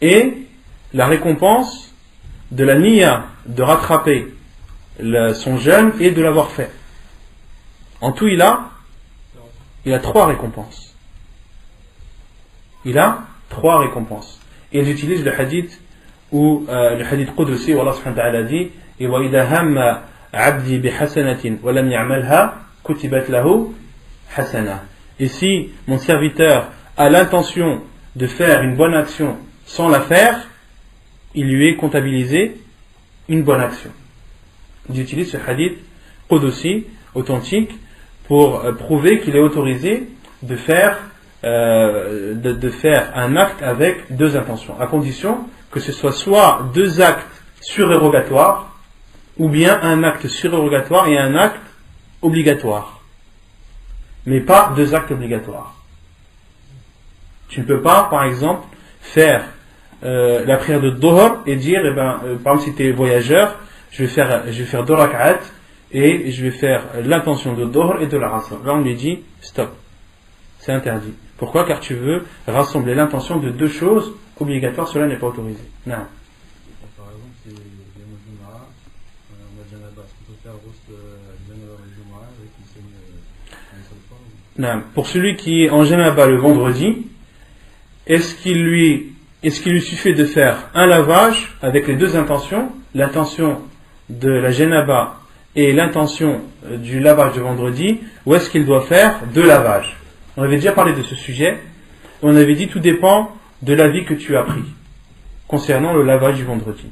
et la récompense de la niya de rattraper son jeûne et de l'avoir fait. En tout, il a trois récompenses. Il a trois récompenses. Et ils utilisent le hadith ou le hadith Qudsi où Allah subhanahu wa ta'ala dit et wa idha hamma 'abdi bi hasanatin wa lam ya'malha kutibat lahu hasana. Et si mon serviteur a l'intention de faire une bonne action sans la faire, il lui est comptabilisé une bonne action. Ils utilisent ce hadith Qudsi authentique pour prouver qu'il est autorisé de faire un acte avec deux intentions, à condition que ce soit deux actes surérogatoires ou bien un acte surérogatoire et un acte obligatoire, mais pas deux actes obligatoires. Tu ne peux pas, par exemple, faire la prière de Dhuhr et dire, par exemple, si tu es voyageur, je vais faire 2 rak'at et je vais faire l'intention de Dhuhr et de la Asr. Là on lui dit stop, c'est interdit. Pourquoi? Car tu veux rassembler l'intention de deux choses obligatoires, cela n'est pas autorisé. Non. Par exemple, c'est le Jumu'ah, on a Janaba, est-ce qu'on peut faire Janaba le Jumu'ah avec une saigne une seule fois? Non. Pour celui qui est en Janaba le vendredi, est-ce qu'il lui suffit de faire un lavage avec les deux intentions, l'intention de la Janaba et l'intention du lavage de vendredi, ou est-ce qu'il doit faire deux lavages? On avait déjà parlé de ce sujet. On avait dit tout dépend de l'avis que tu as pris concernant le lavage du vendredi.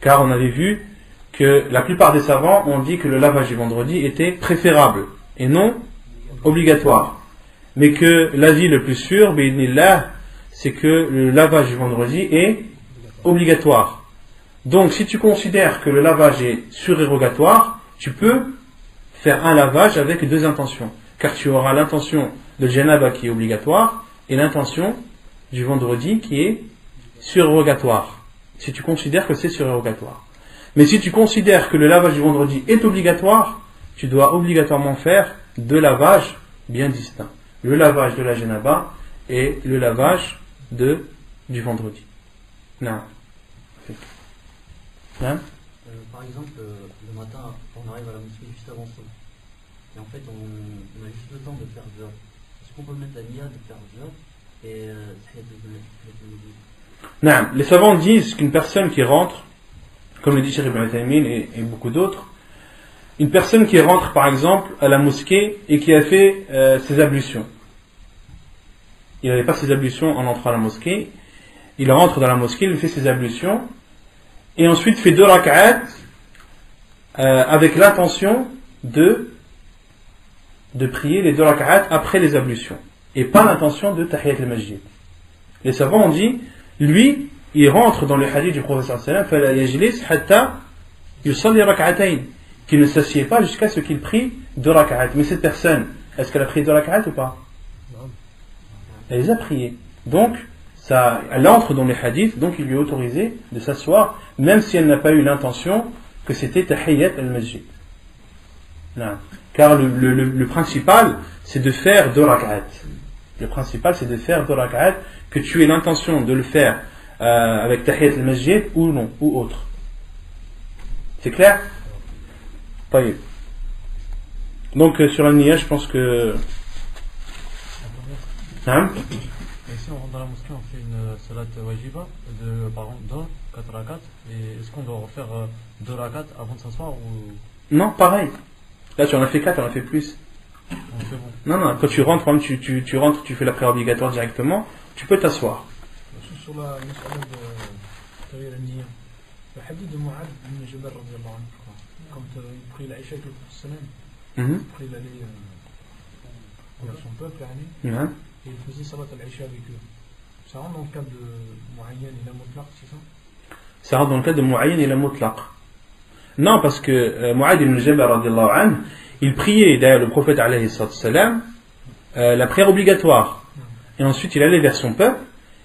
Car on avait vu que la plupart des savants ont dit que le lavage du vendredi était préférable et non obligatoire. Mais que l'avis le plus sûr, bi'idhnillah, c'est que le lavage du vendredi est obligatoire. Donc si tu considères que le lavage est surérogatoire, tu peux faire un lavage avec deux intentions. Car tu auras l'intention de Janaba qui est obligatoire et l'intention du vendredi qui est surérogatoire. Si tu considères que c'est surérogatoire. Mais si tu considères que le lavage du vendredi est obligatoire, tu dois obligatoirement faire deux lavages bien distincts. Le lavage de la Janaba et le lavage du vendredi. Non. Non? Par exemple, le matin, on arrive à la mosquée juste avant ça. Et en fait, on a juste le temps de faire job. Est-ce qu'on peut mettre la niya de faire job et Non. Les savants disent qu'une personne qui rentre, comme le dit Cheikh Ibn Uthaymin et beaucoup d'autres, une personne qui rentre par exemple à la mosquée et qui a fait ses ablutions. Il n'avait pas ses ablutions en entrant à la mosquée. Il rentre dans la mosquée, il fait ses ablutions et ensuite fait 2 rak'at avec l'intention de prier les 2 rak'at après les ablutions et pas l'intention de Tahiyat al-Masjid. Les savants ont dit, lui, il rentre dans le hadith du prophète sallallahu alayhi wa sallam, hatta yusalli rak'atayn, qu'il ne s'assied pas jusqu'à ce qu'il prie 2 rak'at. Mais cette personne, est-ce qu'elle a prié 2 rak'at ou pas? Elle les a priés. Donc, elle entre dans les hadiths, donc il lui est autorisé de s'asseoir, même si elle n'a pas eu l'intention que c'était Tahiyyat al-Masjid. Non. Car le principal, c'est de faire 2 rak'at. Le principal, c'est de faire 2 rak'at, que tu aies l'intention de le faire avec Tahiyyat al-Masjid ou non, ou autre. C'est clair? Taïb. Donc sur la niya, je pense que... Hein? Et si on rentre dans la mosquée, on fait une salat wajiba de, par exemple, 4 rakats, et est-ce qu'on doit refaire 2 rakats avant de s'asseoir ou... Non, pareil. Là, tu en as fait 4, tu en as fait plus. C'est bon. Non, quand tu rentres, tu rentres, tu fais la prière obligatoire directement, tu peux t'asseoir. Sur la مسألة de تغيير النية le hadith de Mu'adh ibn Jabal radiyallahu anhu, quand il prie l'Aïcha avec le prophète sallam, il prie l'aller vers son peuple et il faisait salat al-Aïcha avec eux. Ça rentre dans le cadre de Mu'ayyan et la Mutlaq, c'est ça? Ça rentre dans le cadre de Mu'ayyan et la Mutlaq. Non, parce que Mu'adh ibn Jabal radiyallahu anhu, il priait derrière le prophète alayhi salam la prière obligatoire. Et ensuite il allait vers son peuple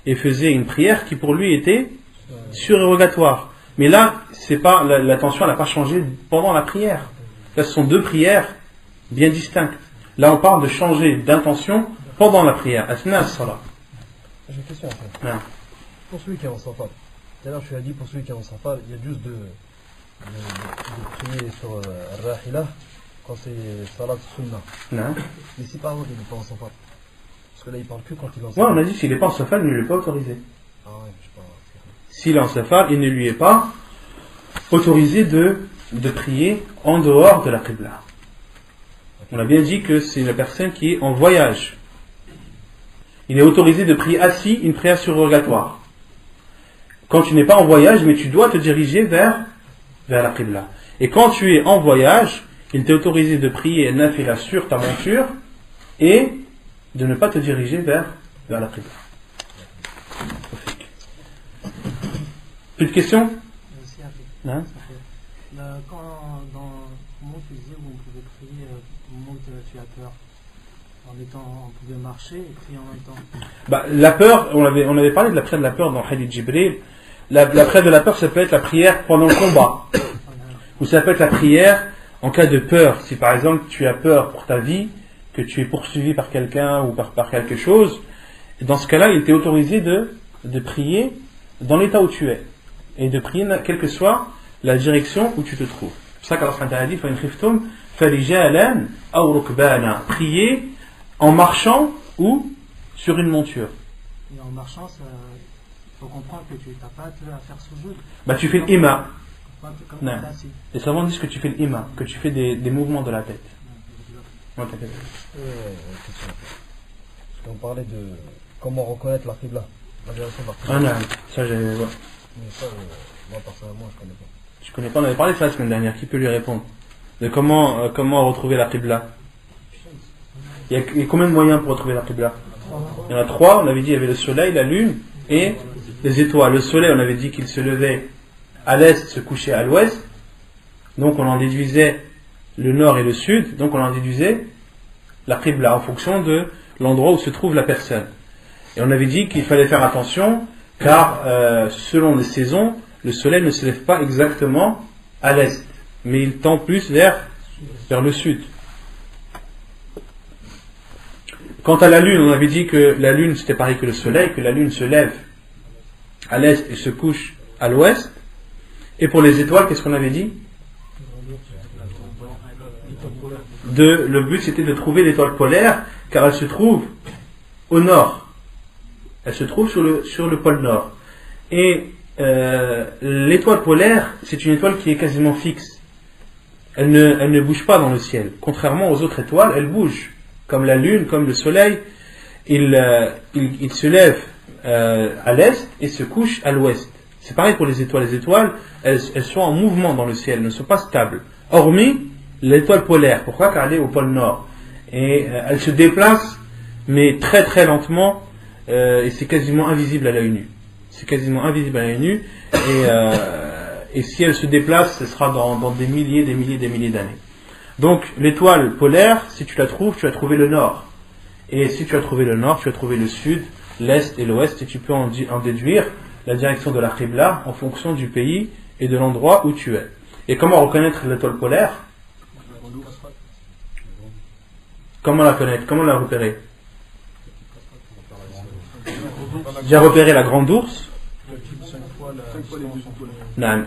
et faisait une prière qui pour lui était surérogatoire. Mais là, c'est pas, l'attention n'a pas changé pendant la prière. Là, ce sont 2 prières bien distinctes. Là, on parle de changer d'intention pendant la prière. Asna as-salat. J'ai une question en fait. Non. Pour celui qui est en safar, tout à l'heure je lui ai dit pour celui qui est en safar, il y a juste de prier sur Rahila quand c'est salat sunnah. Non. Mais si par exemple il n'est pas en safar, parce que là il parle que quand il est en Ouais, safar. on a dit que s'il n'est pas en safar, il ne lui est pas autorisé. Ah ouais, je sais pas. S'il est en safar, il ne lui est pas autorisé de prier en dehors de la qibla. On a bien dit que c'est la personne qui est en voyage. Il est autorisé de prier assis une prière surrogatoire. Quand tu n'es pas en voyage, mais tu dois te diriger vers la qibla. Et quand tu es en voyage, il t'est autorisé de prier nafila sur ta monture et de ne pas te diriger vers la qibla. Plus de questions? Hein? Comment tu disais où on pouvait prier au moment où tu as peur, on pouvait marcher et prier en même temps? La peur, on avait parlé de la prière de la peur dans Hadith Jibril. La prière de la peur, ça peut être la prière pendant le combat, ou ça peut être la prière en cas de peur. Si par exemple tu as peur pour ta vie, que tu es poursuivi par quelqu'un ou par quelque chose, dans ce cas-là, il t'est autorisé de prier dans l'état où tu es et de prier quelle que soit la direction où tu te trouves. C'est ça qu'Allah a dit, prier en marchant ou sur une monture. Et en marchant, il faut comprendre que tu n'as pas à faire soujoud. Tu fais l'ima. Comme ça, Les savants disent que tu fais l'ima, que tu fais des mouvements de la tête. Non, t'inquiète. Question. Parce qu'on parlait de comment reconnaître la qibla, la direction de la qibla. Ah non, ça j'ai... Ouais. Mais ça, moi personnellement, je connais pas. Je connais pas, on avait parlé de ça la semaine dernière. Qui peut lui répondre? De comment retrouver la qibla? Il y a combien de moyens pour retrouver la qibla? Il y en a 3, on avait dit, il y avait le soleil, la lune et les étoiles. Le soleil, on avait dit qu'il se levait à l'est, se couchait à l'ouest. Donc on en déduisait le nord et le sud. Donc on en déduisait la qibla en fonction de l'endroit où se trouve la personne. Et on avait dit qu'il fallait faire attention car selon les saisons, le soleil ne se lève pas exactement à l'est, mais il tend plus vers le sud. Quant à la lune, on avait dit que la lune c'était pareil que le soleil, que la lune se lève à l'est et se couche à l'ouest. Et pour les étoiles, qu'est-ce qu'on avait dit? Le but c'était de trouver l'étoile polaire, car elle se trouve au nord. Elle se trouve sur le pôle nord. Et l'étoile polaire, c'est une étoile qui est quasiment fixe. Elle ne bouge pas dans le ciel. Contrairement aux autres étoiles, elle bouge. Comme la lune, comme le soleil, il se lève à l'est et se couche à l'ouest. C'est pareil pour les étoiles. Les étoiles, elles sont en mouvement dans le ciel, elles ne sont pas stables. Hormis L'étoile polaire, pourquoi? Car elle est au pôle nord. Et elle se déplace, mais très très lentement, et c'est quasiment invisible à l'œil nu. C'est quasiment invisible à l'œil nu, et si elle se déplace, ce sera dans des milliers d'années. Donc l'étoile polaire, si tu la trouves, tu as trouvé le nord. Et si tu as trouvé le nord, tu as trouvé le sud, l'est et l'ouest, et tu peux en déduire la direction de la Qibla en fonction du pays et de l'endroit où tu es. Et comment reconnaître l'étoile polaire? Comment la connaître? Comment la repérer? J'ai repéré la grande ours.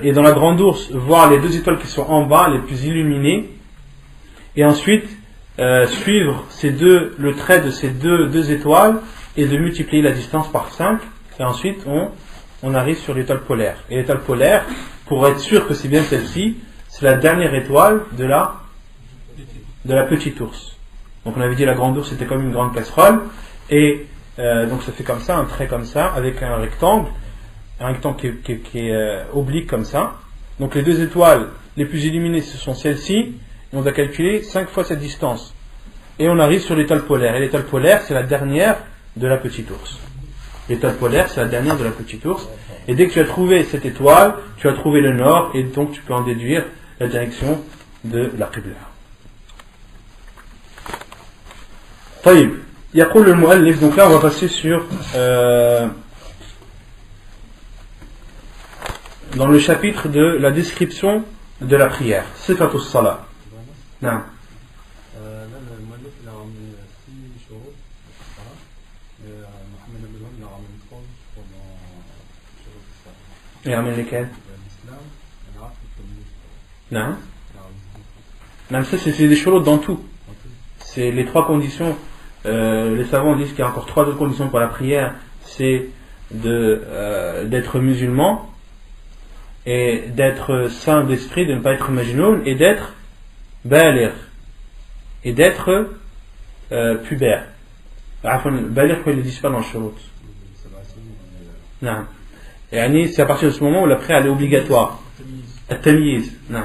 Et dans la grande ours, voir les deux étoiles qui sont en bas, les plus illuminées, et ensuite suivre le trait de ces deux étoiles et de multiplier la distance par 5, et ensuite on arrive sur l'étoile polaire. Et l'étoile polaire, pour être sûr que c'est bien celle-ci, c'est la dernière étoile de la petite ours. Donc on avait dit la grande ours c'était comme une grande casserole, et donc ça fait comme ça, un trait comme ça, avec un rectangle qui est oblique comme ça. Donc les deux étoiles les plus illuminées ce sont celles-ci, et on va calculer 5 fois cette distance. Et on arrive sur l'étoile polaire, et l'étoile polaire c'est la dernière de la petite ours. L'étoile polaire c'est la dernière de la petite ours, et dès que tu as trouvé cette étoile, tu as trouvé le nord, et donc tu peux en déduire la direction de la Qibla. طيب يقول المؤلف, donc là on va passer sur dans le chapitre de la description de la prière, صفة الصلاة. نعم. Là, le Malik il a ramené 6 shurut, et Mohamed Abdelham il a ramené 3 pendant shurut al-Salah. Il ramène lesquels? L'islam, l'Arab et le communisme. Non. Non, ça c'est des shurut dans tout. C'est les 3 conditions. Les savants disent qu'il y a encore 3 autres conditions pour la prière. C'est d'être musulman, et d'être saint d'esprit, de ne pas être majnoun, et d'être baligh, et d'être pubère. Baligh, ils ne le disent pas dans le shurut. Non. Et c'est à partir de ce moment où la prière elle est obligatoire. At-tamyiz. Non.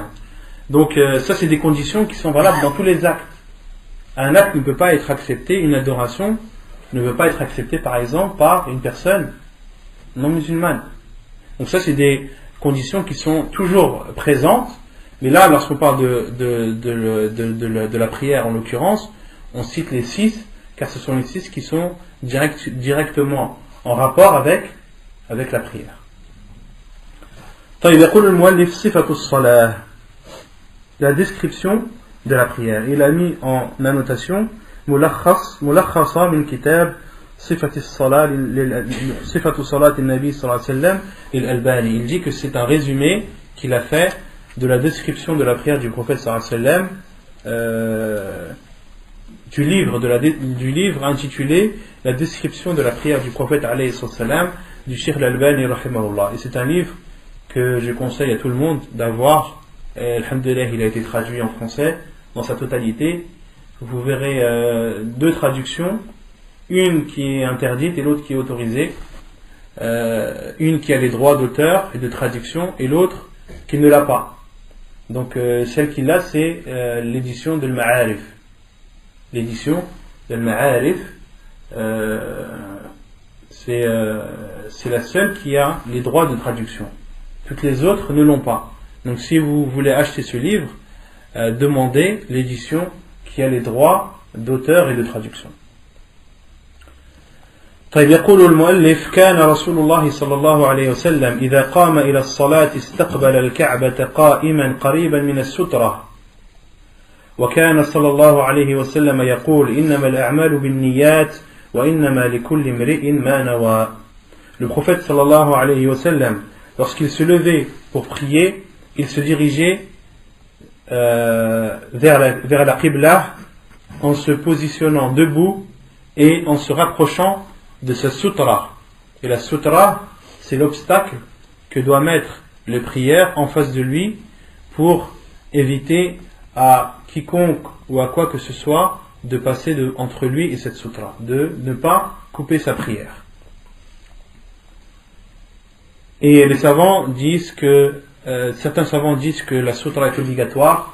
Donc ça c'est des conditions qui sont valables dans tous les actes. Un acte ne peut pas être accepté, une adoration ne peut pas être acceptée par exemple par une personne non musulmane. Donc ça c'est des conditions qui sont toujours présentes, mais là lorsqu'on parle de la prière en l'occurrence, on cite les 6, car ce sont les 6 qui sont directement en rapport avec la prière. طيب يقول المؤلف صفة الصلاة, la description de la prière. Il a mis en annotation ملخصة من كتاب صفة الصلاة صفة صلاة النبي صلى الله عليه وسلم للألباني. Il dit que c'est un résumé qu'il a fait de la description de la prière du prophète sallallahu alayhi wa sallam, du livre intitulé La description de la prière du prophète alayhi wa sallam du Cheikh al-Albani rahimahullah. Et c'est un livre que je conseille à tout le monde d'avoir. Alhamdulillah, il a été traduit en français dans sa totalité. Vous verrez 2 traductions, une qui est interdite et l'autre qui est autorisée, une qui a les droits d'auteur et de traduction et l'autre qui ne l'a pas. Donc celle qui l'a c'est l'édition de Al-Ma'arif. L'édition de Al-Ma'arif, c'est la seule qui a les droits de traduction. Toutes les autres ne l'ont pas. Donc si vous voulez acheter ce livre, demandez l'édition qui a les droits d'auteur et de traduction. طيب يقول المؤلف كان رسول الله صلى الله عليه وسلم إذا قام إلى الصلاة استقبل الكعبة قائما قريبا من السترة وكان صلى الله عليه وسلم يقول إنما الأعمال بالنيات وإنما لكل امرئ ما نوى. Le prophète sallallahu alayhi wa sallam, lorsqu'il se levait pour prier, il se dirigeait vers la Qibla en se positionnant debout et en se rapprochant de sa sutra. Et la sutra, c'est l'obstacle que doit mettre le prière en face de lui pour éviter à quiconque ou à quoi que ce soit de passer entre lui et cette sutra, de ne pas couper sa prière. Et les savants disent que certains savants disent que la sutra est obligatoire,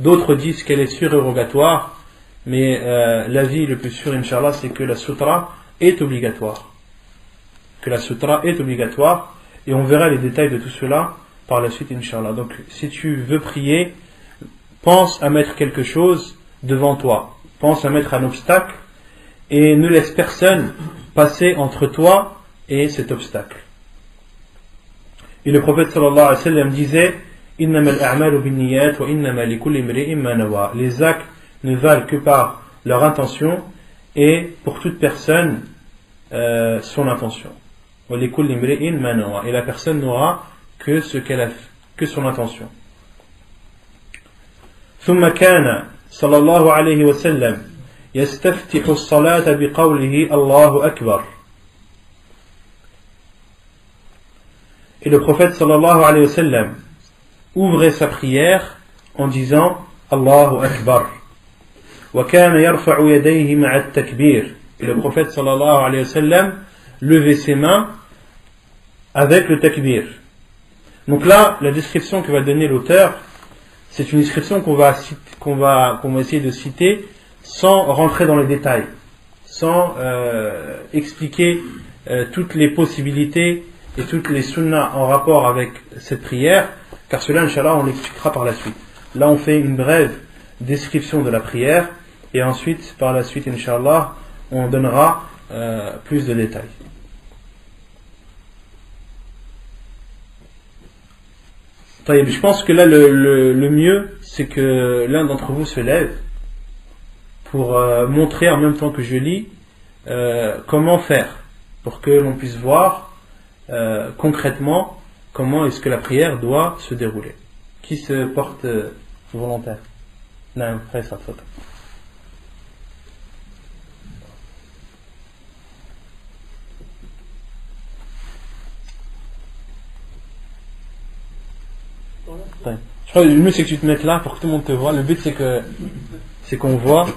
D'autres disent qu'elle est surérogatoire, mais l'avis le plus sûr, Inch'Allah, c'est que la sutra est obligatoire. Que la sutra est obligatoire, et on verra les détails de tout cela par la suite, Inch'Allah. Donc, si tu veux prier, pense à mettre quelque chose devant toi. Pense à mettre un obstacle, et ne laisse personne passer entre toi et cet obstacle. Et le prophète sallallahu alayhi wa sallam disait Innama al-a'malu bin-niyyat wa innama likulli imri'in ma nawa. Les actes ne valent que par leur intention et pour toute personne son intention. Wa likulli imri'in ma nawa. Et la personne n'aura que ce qu'elle a que son intention. ثم كان صلى الله عليه وسلم يستفتح الصلاة بقوله الله أكبر. Et le prophète sallallahu alayhi wa sallam ouvrait sa prière en disant Allahu Akbar. Wa kana yarfa'u yadayhi ma'a at-takbir. Et le prophète sallallahu alayhi wa sallam levait ses mains avec le takbir. Donc là, la description que va donner l'auteur, c'est une description qu'on va essayer de citer sans rentrer dans les détails, sans expliquer toutes les possibilités et toutes les sunnas en rapport avec cette prière, car cela, Inch'Allah, on l'expliquera par la suite. Là, on fait une brève description de la prière, et ensuite, par la suite, Inch'Allah, on donnera plus de détails. Je pense que là, le mieux, c'est que l'un d'entre vous se lève pour montrer en même temps que je lis comment faire, pour que l'on puisse voir concrètement comment est-ce que la prière doit se dérouler. Qui se porte volontaire? Non, frère, ça faute. Je crois que le mieux c'est que tu te mettes là pour que tout le monde te voit. Le but c'est qu'on voit.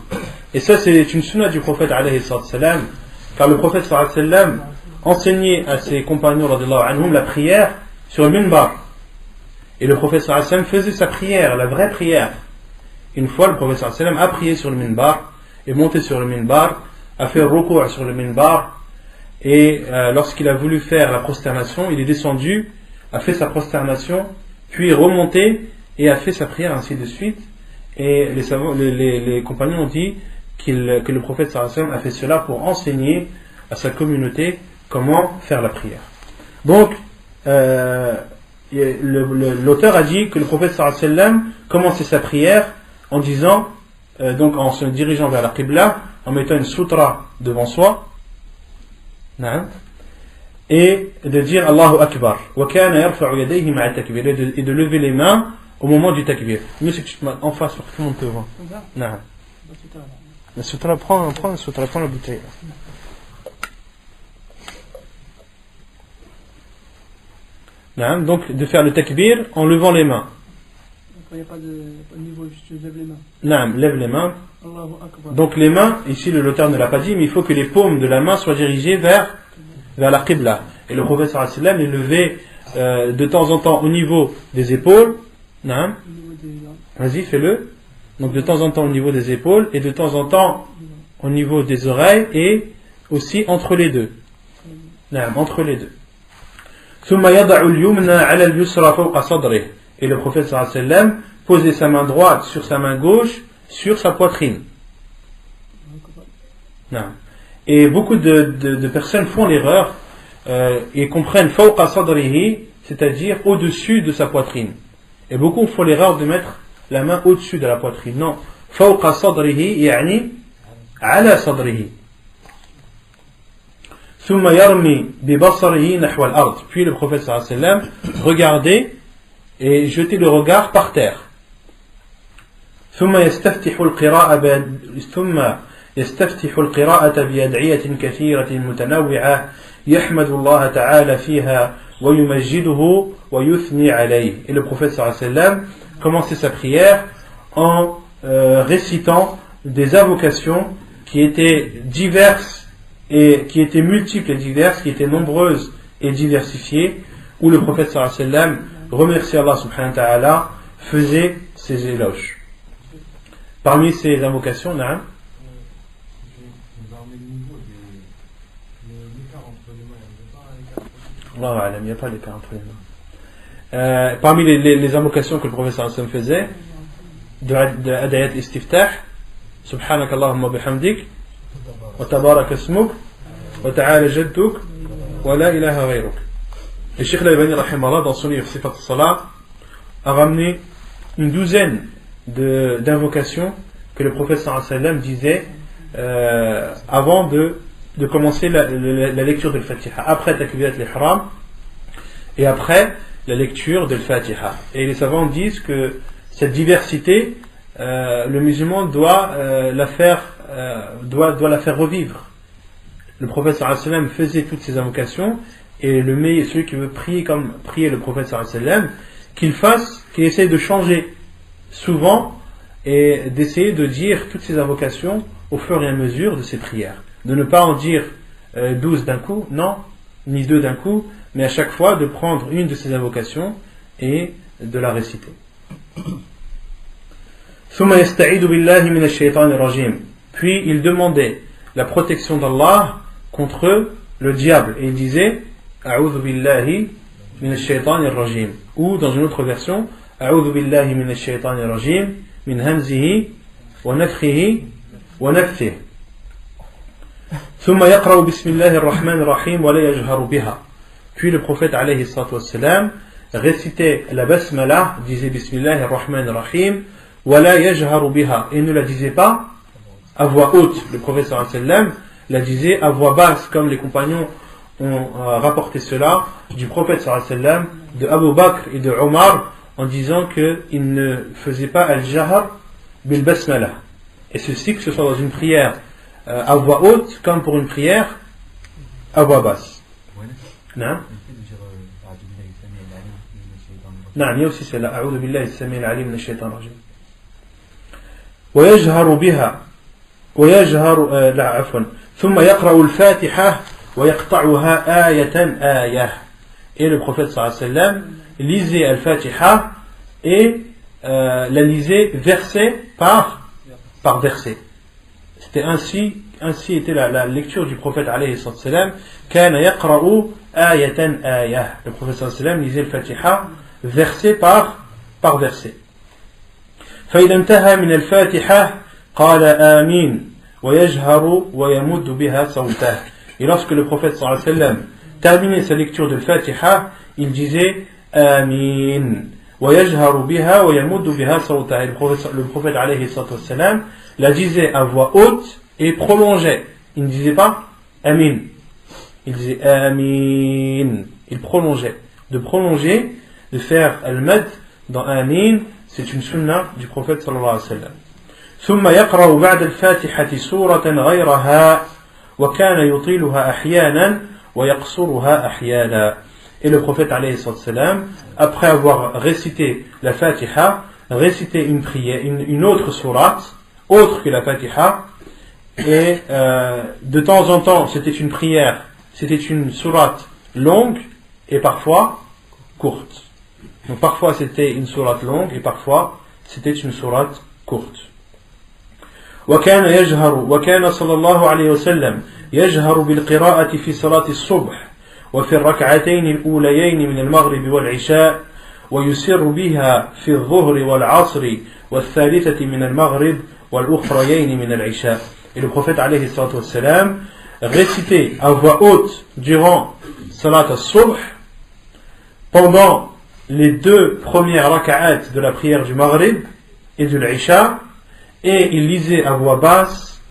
Et ça c'est une sunna du prophète alayhi salam, car le prophète sallam enseignait à ses compagnons radiyallahu anhum la prière sur le minbar. Et le prophète sallam faisait sa prière, la vraie prière. Une fois le prophète sallam a prié sur le minbar, est monté sur le minbar, a fait ruku' sur le minbar, et lorsqu'il a voulu faire la prosternation, il est descendu, a fait sa prosternation, puis remonté et a fait sa prière, ainsi de suite. Et les compagnons ont dit que le prophète sallam a fait cela pour enseigner à sa communauté comment faire la prière. Donc l'auteur a dit que le prophète sallam commençait sa prière en disant, donc en se dirigeant vers la Qibla, en mettant une sutra devant soi, et de dire Allahu Akbar. Wa kana yarfa'u yadayhi ma'a at-takbir, et de lever les mains au moment du takbir. Mieux c'est que tu te mets en face pour que tout le monde te voit. Non. La sutra, prends la sutra, prends la bouteille. Non, donc de faire le takbir en levant les mains. Il n'y a pas de niveau, juste lève les mains. Non, lève les mains. Allahu Akbar. Donc les mains, ici l'auteur ne l'a pas dit, mais il faut que les paumes de la main soient dirigées vers la Qibla. Et le prophète sallallahu alayhi wa sallam est levé de temps en temps au niveau des épaules. Non. Vas-y, fais-le. Donc de temps en temps au niveau des épaules et de temps en temps au niveau des oreilles et aussi entre les deux. Non, entre les deux. ثم يضع اليمنى على اليسرى فوق صدره. Et le prophète sallallahu alayhi wa sallam posait sa main droite sur sa main gauche sur sa poitrine. Non. Et beaucoup de personnes font l'erreur et comprennent fawqa sadrihi, c'est-à-dire au-dessus de sa poitrine. Et beaucoup font l'erreur de mettre la main au-dessus de la poitrine. Non, fawqa sadrihi yani ala sadrihi. ثم يرمي ببصره نحو الأرض. Puis le prophète sallallahu alayhi wa sallam regardait et jetait le regard par terre. ثم يستفتح القراءة بأدعية كثيرة متنوعة يحمد الله تعالى فيها ويمجده ويثني عليه. Et le prophète sallallahu alayhi wa sallam commençait sa prière en récitant des invocations qui étaient diverses et qui étaient multiples et diverses, qui étaient nombreuses et diversifiées, où le prophète sallallahu alayhi wa sallam remerciait Allah subhanahu wa ta'ala, faisait ses éloges. Parmi ces invocations, Naam. Il n'y a pas l'écart entre les mains. Parmi les invocations que le professeur Hassan faisait, de Adayat Istiftah, Subhanak Allahumma bihamdik, wa tabarak asmuk, wa ta'ala jadduk, wa la ilaha ghayruk. Et Cheikh Al-Albani, rahimahullah, dans son livre Sifat al-Salat, a ramené une douzaine d'invocations que le prophète sallallahu alayhi wa sallam disait avant de commencer la lecture de l'Fatiha, après Takbirat al-Ihram et après la lecture de l'Fatiha. Et les savants disent que cette diversité, le musulman doit la faire revivre. Le prophète sallallahu alayhi wa sallam faisait toutes ces invocations, et celui qui veut prier comme priait le prophète sallallahu alayhi wa sallam, qu'il essaie de changer souvent et d'essayer de dire toutes ces invocations au fur et à mesure de ses prières. De ne pas en dire 12 d'un coup, non, ni 2 d'un coup, mais à chaque fois de prendre une de ces invocations et de la réciter. Puis il demandait la protection d'Allah contre le diable, et il disait A'udhu billahi minash shaytanir rajim, ou dans une autre version A'udhu billahi minash shaytanir rajim min hamzihi wa nafthihi wa nafthihi. ثم يقرأ بسم الله الرحمن الرحيم ولا يجهر بها. Puis le prophète alayhi salatu wassalam récitait la basmala, disait Bismillah ar-Rahman ar-Rahim, ولا يجهر بها, et ne la disait pas à voix haute. Le prophète sallallahu alayhi wa sallam la disait à voix basse, comme les compagnons ont rapporté cela du prophète sallallahu alayhi wa sallam, de Abu Bakr et de Omar, en disant qu'ils ne faisaient pas al-jahr bil basmala, et ceci que ce soit dans une prière à voix haute comme pour une prière à voix basse. Non, il y a aussi celle-là, أعوذ بالله السميع العليم من الشيطان الرجيم. ويجهر بها لا عفوا ثم يقرأ الفاتحة ويقطعها آية آية. Et le prophète sallallahu alayhi wa sallam lisait al-Fatiha et la lisait verset par verset. C'était ainsi était la lecture du prophète alayhi sallam. كان يقرأ آية آية. Le prophète sallallahu alayhi wa sallam lisait al-Fatiha verset par verset. فإذا انتهى من الفاتحة قال آمين ويجهر ويمد بها صوته. Et lorsque le prophète sallallahu alayhi wa sallam terminait sa lecture de l'Fatiha, il disait Amin ويجهر بها ويمد بها صوته. Et le prophète alayhi sallam la disait à voix haute et prolongeait. Il ne disait pas Amin, il disait Amin, il prolongeait. De prolonger, de faire al-mad dans Amin, c'est une sunna du prophète sallallahu alayhi wa sallam. ثم يقرأ بعد الفاتحة سورة غيرها وكان يطيلها أحيانا ويقصرها أحيانا. Et le prophète alayhi sallam, après avoir récité la Fatiha, récitait une prière, une autre sourate, autre que la Fatiha, et de temps en temps c'était une prière, c'était une sourate longue et parfois courte. Donc parfois c'était une sourate longue et parfois c'était une sourate courte. وكان صلى الله عليه وسلم يجهر بالقراءة في صلاة الصبح وفي الركعتين الأوليين من المغرب والعشاء ويسر بها في الظهر والعصر والثالثة من المغرب والأخريين من العشاء. Et le prophète alayhi salatu wassalam récitait à voix haute durant salat al-subh, pendant les 2 premières raka'at de la prière du Maghrib et de l'Isha, et il lisait à voix basse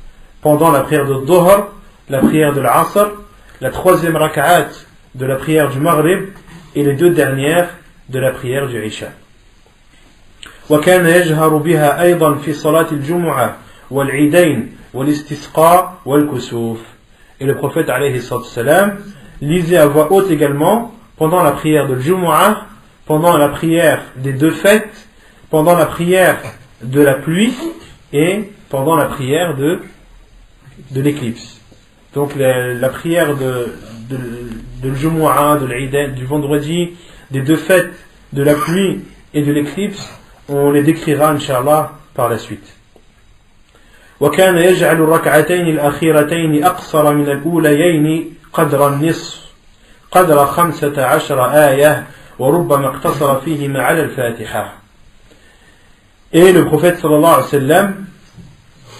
pendant la prière de Dhuhr, la prière de l'Asr, la 3e raka'at de la prière du Maghrib et les 2 dernières de la prière du Isha. وكان يجهر بها أيضا في صلاة الجمعة والعيدين والاستسقاء والكسوف. Et le prophète alayhi salam lisait à voix haute également pendant la prière de Jumu'ah, pendant la prière des 2 fêtes, pendant la prière de la pluie et pendant la prière de l'éclipse. Donc la prière de Jumu'ah, de l'Eid, du vendredi, des 2 fêtes, de la pluie et de l'éclipse, on les décrira, Inch'Allah, par la suite. وكان يجعل الركعتين الأخيرتين أقصر من الأوليين قدر النصف قدر 15 آية وربما اقتصر فيهما على الفاتحة. Et le prophète sallallahu alayhi wa sallam,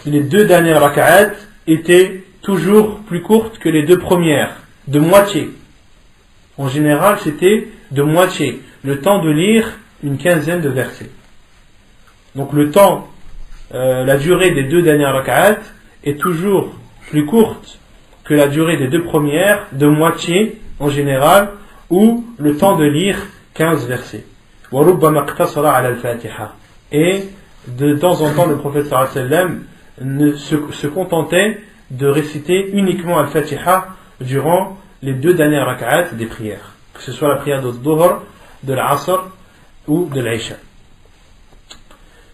les deux dernières rak'at étaient toujours plus courtes que les deux premières, de moitié. En général, c'était de moitié, le temps de lire une quinzaine de versets. Donc le temps, la durée des deux dernières rak'at est toujours plus courte que la durée des deux premières, de moitié en général, ou le temps de lire 15 versets. وَرُبَّمَا اقْتَصَرَ عَلَى الْفَاتِحَةِ. Et de temps en temps, le prophète sallallahu alayhi wa sallam se contentait de réciter uniquement Al-Fatiha durant les deux dernières rak'at des prières, que ce soit la prière de Dhuhr, de l'Asr ou de l'Isha.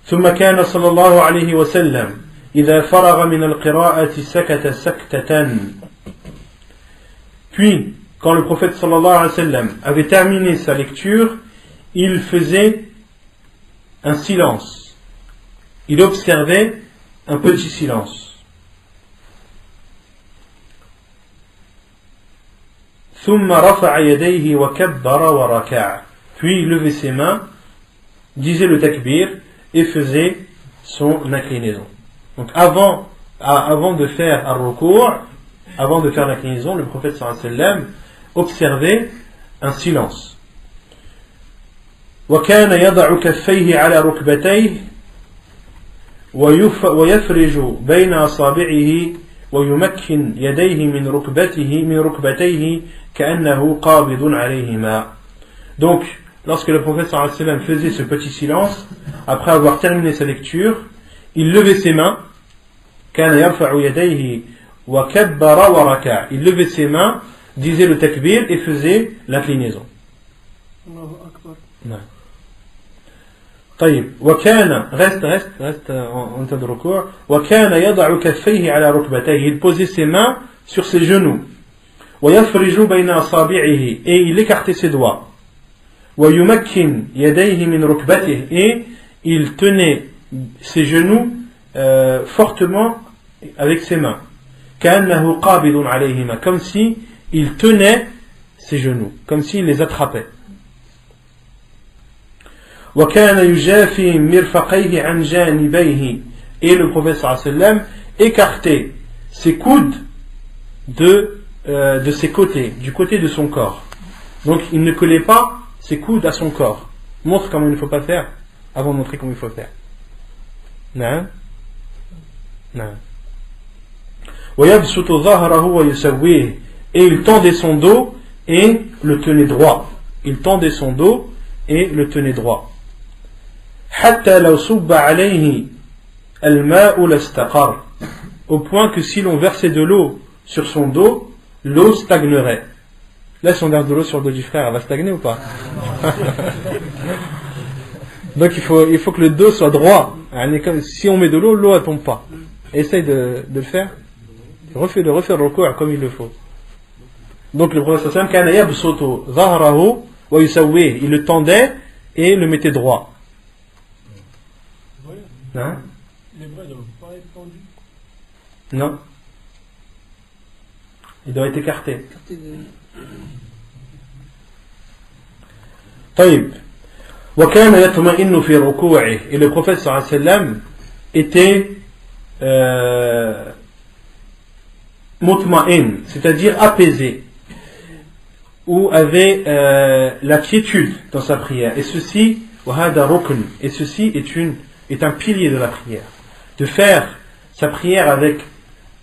ثم كان صلى الله عليه وسلم إذا فرغ من القراءة سكت سكتة. Puis, quand le prophète sallallahu alayhi wa sallam avait terminé sa lecture, il faisait un silence. Il observait un petit silence. ثم رفع يديه وكبر وركع. Puis il levait ses mains, disait le takbir et faisait son inclinaison. Donc avant de faire ar-ruku', avant de faire l'inclinaison, le prophète sallallahu alayhi wa sallam observait un silence. وكان يضع كفيه على ركبتيه ويفرج بين أصابعه ويمكن يديه من ركبتيه كأنه قابض عليهما. Donc, lorsque le prophète sallallahu alayhi wa sallam faisait ce petit silence, après avoir terminé sa lecture, il levait ses mains. كان يرفع يديه وكبر وركع. Il levait ses mains, disait le takbir et faisait l'inclinaison. Non. طيب وكان reste en état de recours. وكان يضع كفيه على ركبتيه. Il posait ses mains sur ses genoux. ويفرج بين أصابعه. Et il écartait ses doigts. ويمكن يديه من ركبته. Et il tenait ses genoux fortement avec ses mains. كأنه قابض عليهما. Comme si il tenait ses genoux, comme s'il les attrapait. وكان يجافي مرفقيه عن جانبيه. Et le prophète sallallahu alayhi wa sallam écartait ses coudes de ses côtés, du côté de son corps. Donc il ne collait pas ses coudes à son corps. Montre comment il ne faut pas faire avant de montrer comment il faut faire. Non. ويبسط ظهره ويسويه. Et il tendait son dos et le tenait droit. Il tendait son dos et le tenait droit. حتى لو صب عليه الماء لاستقر. Au point que si l'on versait de l'eau sur son dos, l'eau stagnerait. Là, si on verse de l'eau sur le dos du frère, elle va stagner ou pas? Donc il faut que le dos soit droit. Si on met de l'eau, l'eau ne tombe pas. Essaye de le faire. Refais le recours comme il le faut. Donc le prophète sallallahu alayhi wa sallam, kana yabsutu dhahrahu wa yusawwih. Il le tendait et le mettait droit. Hein? Les bras ne doivent pas être tendus. Non. Il doit être écarté. طيب. وكان يطمئن في ركوعه. Et le prophète sallallahu alayhi wa sallam était mutma'in, c'est-à-dire apaisé, ou avait la quiétude dans sa prière. Et ceci, وهذا ركن. Et ceci est un pilier de la prière. De faire sa prière avec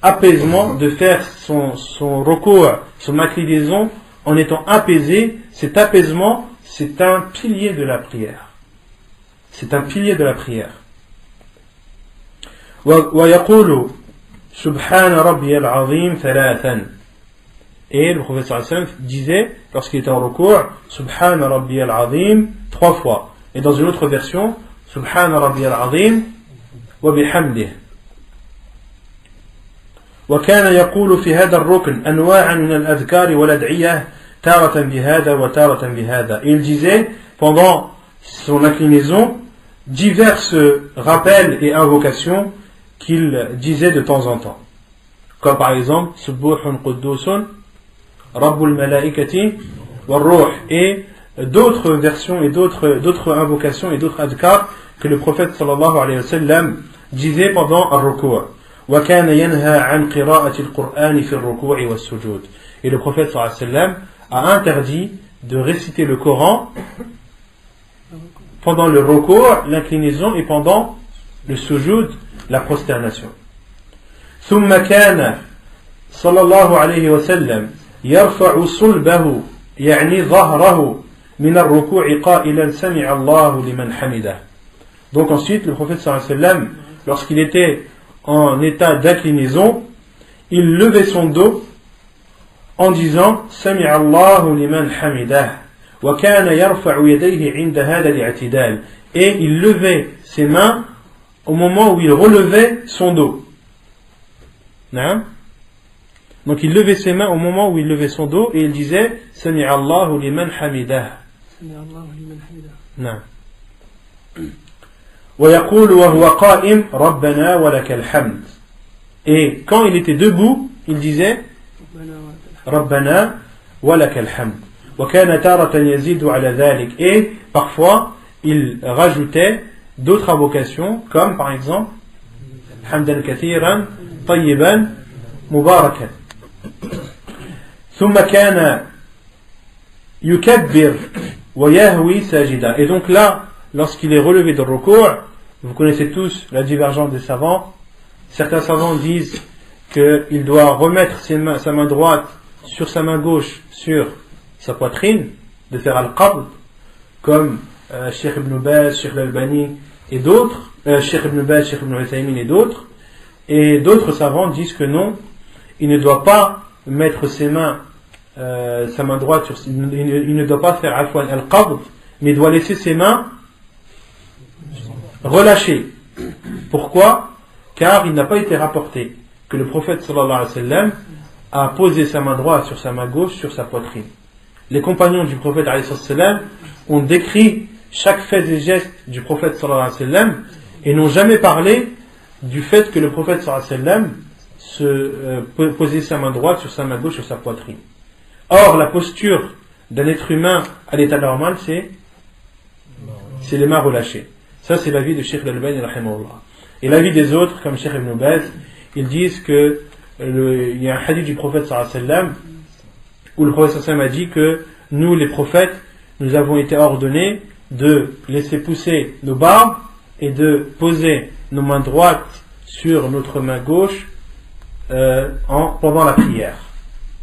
apaisement, de faire son recours, son inclinaison en étant apaisé. Cet apaisement, c'est un pilier de la prière. C'est un pilier de la prière. ويقول سبحان ربي العظيم ثلاثا. Et le prophète sallallahu alayhi wa sallam disait, lorsqu'il était en recours, سبحان ربي العظيم 3 fois. Et dans une autre version, سبحان ربي العظيم وبحمده. وكان يقول في هذا الركن أنواعا من الأذكار والأدعية تارة بهذا وتارة بهذا. Et il disait pendant son inclinaison diverses rappels et invocations, qu'il disait de temps en temps. Comme par exemple, Subbuhun Quddusun, Rabbul Malaikati, Warruh, et d'autres versions et d'autres invocations et d'autres adhkar que le prophète sallallahu alayhi wa sallam disait pendant al-ruku'. وَكَانَ يَنْهَى عَنْ قِرَاءَةِ الْقُرْآنِ فِي الرُّكُوعِ وَالسُّجُودِ. Et le prophète sallallahu alayhi wa sallam a interdit de réciter le Coran pendant le ruku', l'inclinaison, et pendant le sujoud, la prosternation. ثم كان صلى الله عليه وسلم يرفع صلبه يعني ظهره من الركوع قائلا سمع الله لمن حمده. Donc ensuite le prophète sallallahu alayhi wa sallam, lorsqu'il était en état d'inclinaison, il levait son dos en disant سمع الله لمن حمده وكان يرفع يديه عند هذا الاعتدال, et il levait ses mains au moment où il relevait son dos. Donc il levait ses mains au moment où il levait son dos et il disait Sami'a Allahu liman hamidah. ويقول وهو قائم ربنا ولك الحمد. Et quand il était debout, il disait ربنا ولك الحمد. وكان تارة يزيد على ذلك. Et parfois il rajoutait d'autres invocations comme par exemple حمدا كثيرا طيبا مباركا. ثم كان يكبر ويهوي ساجدا. Et donc là, lorsqu'il est relevé de ruku', vous connaissez tous la divergence des savants. Certains savants disent qu'il doit remettre sa main droite sur sa main gauche sur sa poitrine, de faire al-qabd, comme Cheikh Ibn Baz, Cheikh Al-Albani et d'autres, Cheikh Ibn Baz, Cheikh Ibn Uthaymin et d'autres. Et d'autres savants disent que non, il ne doit pas mettre ses mains, sa main droite sur, il ne doit pas faire afwan al-qabd, mais il doit laisser ses mains relâchées. Pourquoi? Car il n'a pas été rapporté que le prophète sallallahu alayhi wa sallam a posé sa main droite sur sa main gauche sur sa poitrine. Les compagnons du prophète alayhi wa sallam ont décrit chaque fait et geste du prophète sallallahu alayhi wa sallam et n'ont jamais parlé du fait que le prophète sallallahu alayhi wa sallam posait sa main droite sur sa main gauche sur sa poitrine. Or, la posture d'un être humain à l'état normal, c'est les mains relâchées. Ça, c'est l'avis de Cheikh Al-Albani rahimahullah. Et l'avis des autres, comme Cheikh Ibn Baz, ils disent que il y a un hadith du prophète sallallahu alayhi wa sallam où le prophète sallallahu alayhi wa sallam a dit que nous, les prophètes, nous avons été ordonnés de laisser pousser nos barbes et de poser nos mains droites sur notre main gauche pendant la prière.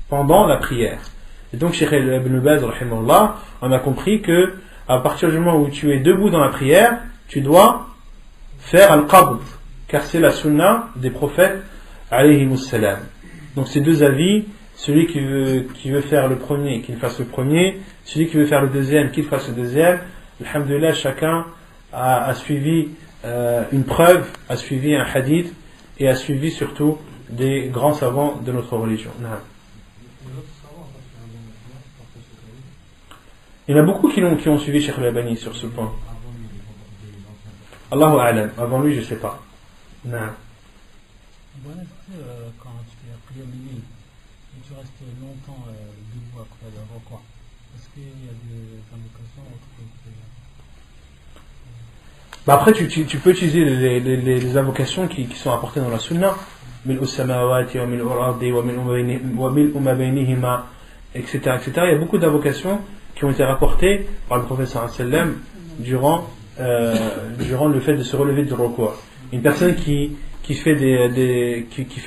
Pendant la prière. Et donc, Cheikh Ibn Baz, rahimahullah, on a compris que à partir du moment où tu es debout dans la prière, tu dois faire al-qabd, car c'est la sunna des prophètes, alayhimus salam. Donc, ces deux avis, celui qui veut faire le premier, qu'il fasse le premier, celui qui veut faire le deuxième, qu'il fasse le deuxième. Alhamdulillah, chacun a suivi une preuve, a suivi un hadith et a suivi surtout des grands savants de notre religion. Il y en a beaucoup qui ont suivi Cheikh Al-Albani sur ce point. Allahu a'lam. Avant lui, je ne sais pas. Non. Quand tu fais prier minuit et tu restes longtemps debout après le record, est-ce qu'il y a des invocations Après, tu peux utiliser les invocations qui sont apportées dans la sunna. Mil'u samawati wa mil'u al-ardi wa mil'u ma baynihima, etc., etc. Il y a beaucoup d'invocations qui ont été rapportées par le prophète sallallahu alayhi wa sallam durant le fait de se relever du ruku'. Une personne qui fait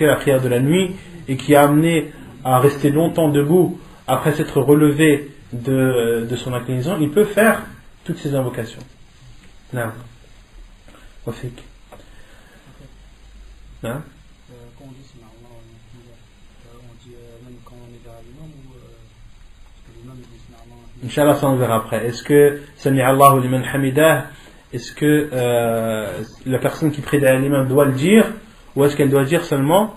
la prière de la nuit et qui a amené à rester longtemps debout après s'être relevé de son inclinaison, il peut faire toutes ces invocations. Non. Wafik. Non. Quand on dit c'est normal, on dit même quand on est vers l'imam ou parce que l'imam dit c'est normal. Inch'Allah, ça on verra après. Est-ce que Sami'a Allahu liman hamidah, est-ce que la personne qui prie derrière l'imam doit le dire ou est-ce qu'elle doit dire seulement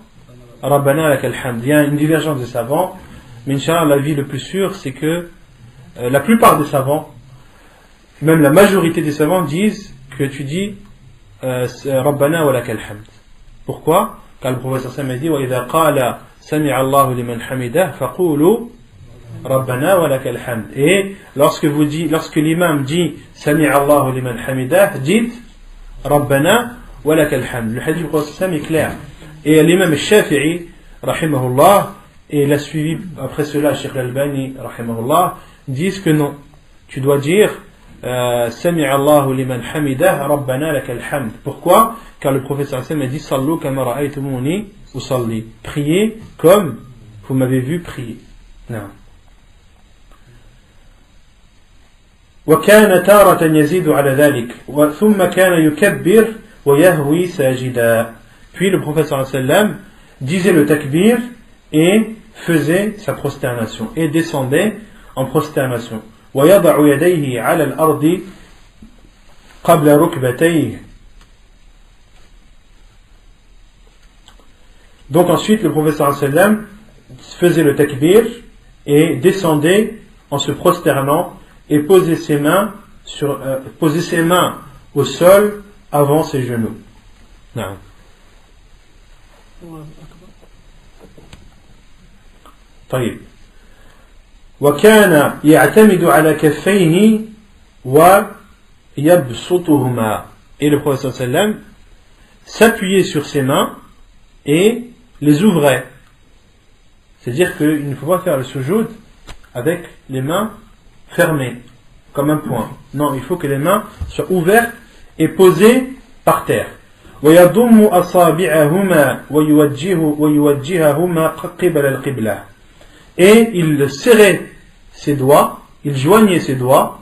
Rabbana lakal hamd? Il y a une divergence des savants, mais Inch'Allah, l'avis le plus sûr, c'est que la plupart des savants, même la majorité des savants disent que tu dis Rabbana wa lakal hamd. Pourquoi? Car le prophète sallallahu alayhi wa sallam a dit وَإِذَا قَالَ سَمِعَ اللَّهُ لِمَنْ حَمِدَهُ فَقُولُوا رَبَّنَا وَلَكَ الْحَمْدُ. Et lorsque l'imam dit سَمِعَ اللَّهُ لِمَنْ حَمِدَهُ, dites رَبَّنَا وَلَكَ الْحَمْدُ. Le hadith du prophète sallallahu alayhi wa sallam est clair. Et l'imam al-Shafi'i rahimahullah, et il a suivi après cela Cheikh al-Albani rahimahullah, disent que non, tu dois dire Sami'a Allahu liman hamidah Rabbana lakal hamd. Pourquoi? Car le prophète sallallahu alayhi wa sallam a dit Sallu kama ra'aytumuni usalli, priez comme vous m'avez vu prier. Non. وكان تارة يزيد على ذلك ثم كان يكبر ويهوي ساجدا. Puis le prophète sallallahu alayhi wa sallam disait le takbir et faisait sa prosternation et descendait en prosternation. ويضع يديه على الأرض قبل ركبتيه. Donc ensuite le prophète sallallahu alayhi wa sallam faisait le takbir et descendait en se prosternant et posait ses mains au sol avant ses genoux. Non. طيب. وكان يعتمد على كفيه ويبسطهما. Et le prophète sallallahu alayhi wa sallam s'appuyait sur ses mains et les ouvrait. C'est-à-dire qu'il ne faut pas faire le sujoud avec les mains fermées, comme un poing. Non, il faut que les mains soient ouvertes et posées par terre. ويضم أصابعهما ويوجههما قبل القبلة. Et il serrait ses doigts, il joignait ses doigts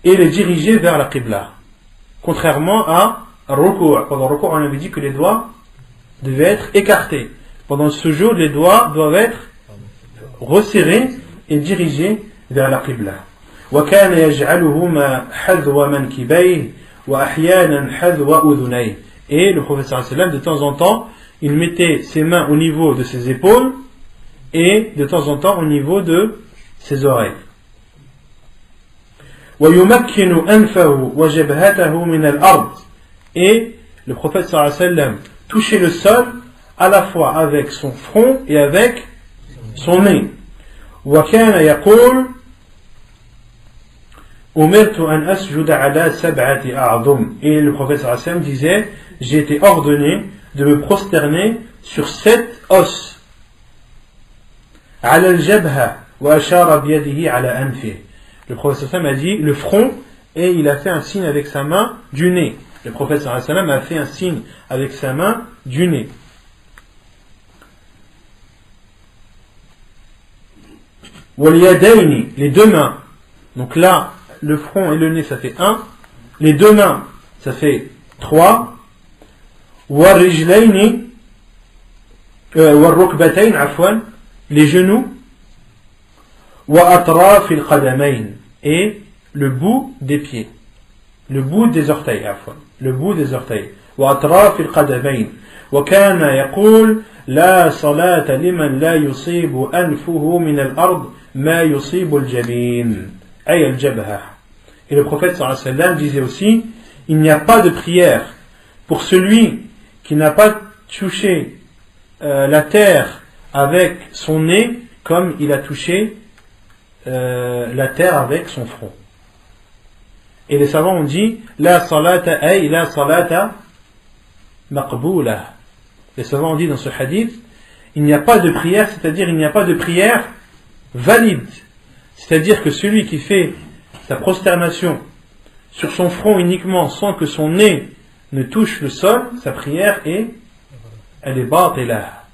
et les dirigeait vers la Qibla. Contrairement à Ruku'. Pendant Ruku', on avait dit que les doigts devaient être écartés. Pendant ce jour, les doigts doivent être resserrés et dirigés vers la Qibla. وكان يجعلهما حذو منكبيه وأحيانا حذو أذنيه. Et le prophète sallallahu alayhi wa sallam, de temps en temps, il mettait ses mains au niveau de ses épaules et de temps en temps au niveau de ses oreilles. ويمكن أنفه وجبهته من الأرض. Et le prophète sallallahu alayhi wa sallam touchait le sol à la fois avec son front et avec son nez. وكان يقول أمرت أن أسجد على 7 أعظم. Et le prophète sallallahu alayhi wa sallam disait, j'ai été ordonné de me prosterner sur 7 os. على الجبهة وأشار بيده على أنفه. Le prophète sallallahu alayhi wa sallam a dit le front et il a fait un signe avec sa main du nez. Le prophète sallallahu alayhi wa sallam a fait un signe avec sa main du nez. واليدين, les deux mains. Donc là, le front et le nez ça fait 1. Les deux mains ça fait 3. والرجلين والركبتين عفوا, les genoux. وأطراف القدمين, et le bout des pieds, le bout des orteils عفوا, le bout des orteils. وأطراف القدمين. وكان يقول لا صلاة لمن لا يصيب أنفه من الأرض ما يصيب الجبين أي الجبهة. Et le prophète sallallahu alayhi wa sallam disait aussi, il n'y a pas de prière pour celui qui n'a pas touché la terre avec son nez comme il a touché la terre avec son front. Et les savants ont dit la salata ay la salata maqboulah. Les savants ont dit dans ce hadith, il n'y a pas de prière, c'est-à-dire il n'y a pas de prière valide. C'est-à-dire que celui qui fait sa prosternation sur son front uniquement sans que son nez ne touche le sol, sa prière elle est batilah.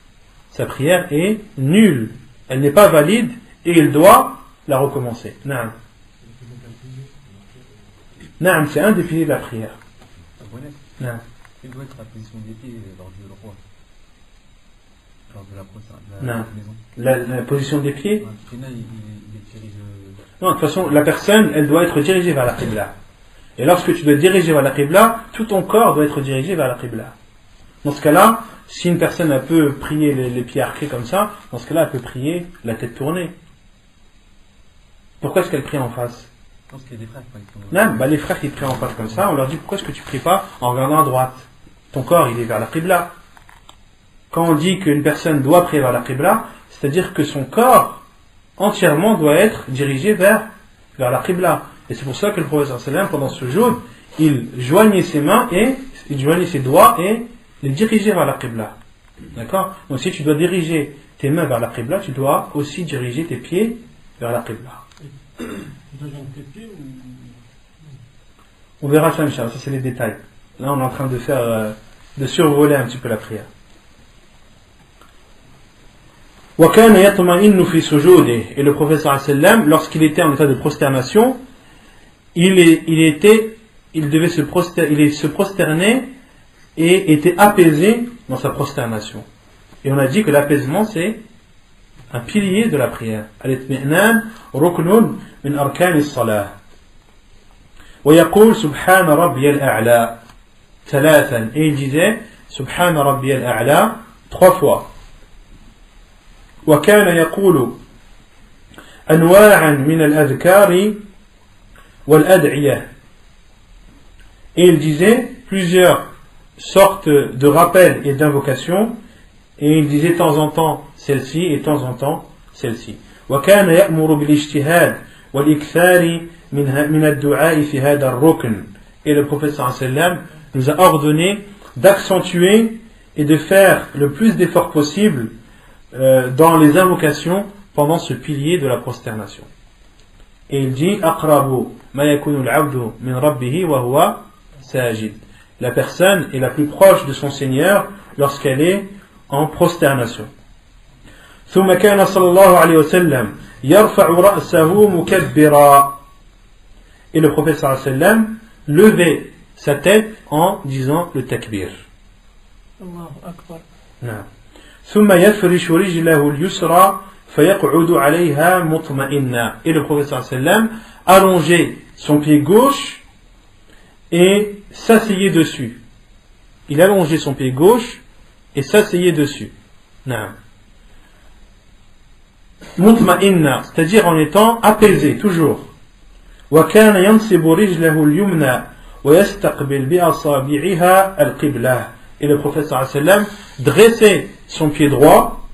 Sa prière est nulle. Elle n'est pas valide et il doit la recommencer. Naam. Naam, c'est un des piliers de la prière. Naam. Quelle doit être la position des pieds lors du roi? Lors de la maison. La position des pieds? Il dirige... Non, de toute façon, la personne, elle doit être dirigée vers la Qibla. Et lorsque tu dois te diriger vers la Qibla, tout ton corps doit être dirigé vers la Qibla. Dans ce cas-là, si une personne elle peut prier les pieds arqués comme ça, dans ce cas-là, elle peut prier la tête tournée. Pourquoi est-ce qu'elle prie en face? Parce qu'il y a des frères qui non, les frères qui prient en face comme ça, on leur dit pourquoi est-ce que tu pries pas en regardant à droite? ton corps il est vers la Qibla. Quand on dit qu'une personne doit prier vers la Qibla, c'est-à-dire que son corps entièrement doit être dirigé vers la Qibla. Et c'est pour ça que le prophète sallam, pendant ce jour, il joignait ses mains et il joignait ses doigts et les dirigeait vers la Qibla. D'accord? Donc si tu dois diriger tes mains vers la Qibla, tu dois aussi diriger tes pieds vers la Qibla. On verra ça, Inch'Allah, ça c'est les détails. Là on est en train de faire, de survoler un petit peu la prière. وَكَانَ يَطْمَئِنُّ فِي سُجُودِهِ. Et le prophète sallallahu alayhi wa sallam, lorsqu'il était en état de prosternation, il devait se prosterner et était apaisé dans sa prosternation. Et on a dit que l'apaisement c'est un pilier de la prière. Al-itmi'nan ruknun min arkani as-salah. ويقول سبحان ربي الأعلى ثلاثا. Et il disait سبحان ربي الأعلى 3 fois. وكان يقول أنواعا من الأذكار والأدعية. Et il disait plusieurs sortes de rappels et d'invocations, et il disait de temps en temps celle-ci et de temps en temps celle-ci. وكان يأمر بالاجتهاد والإكثار من الدعاء في هذا الركن. Et le prophète sallallahu alayhi wa sallam nous a ordonné d'accentuer et de faire le plus d'efforts possible dans les invocations pendant ce pilier de la prosternation. Et il dit أقرب ما يكون العبد من ربه وهو ساجد. La personne est la plus proche de son Seigneur lorsqu'elle est en prosternation. ثم كان صلى الله عليه وسلم يرفع رأسه مكبرا. Et le prophète sallallahu alayhi wa sallam levait sa tête en disant le takbir. Allahu Akbar. Non. ثم يفرش رجله اليسرى فيقعد عليها مطمئنا. Et le prophète sallallahu alayhi wa sallam allongeait son pied gauche et s'asseyait dessus. Il allongeait son pied gauche et s'asseyait dessus. Non. Mutma'inna, c'est-à-dire en étant apaisé, toujours. وكان ينصب رجله اليمنى ويستقبل بأصابعها القبلة. Et le prophète sallallahu alayhi wa sallam dressait son pied droit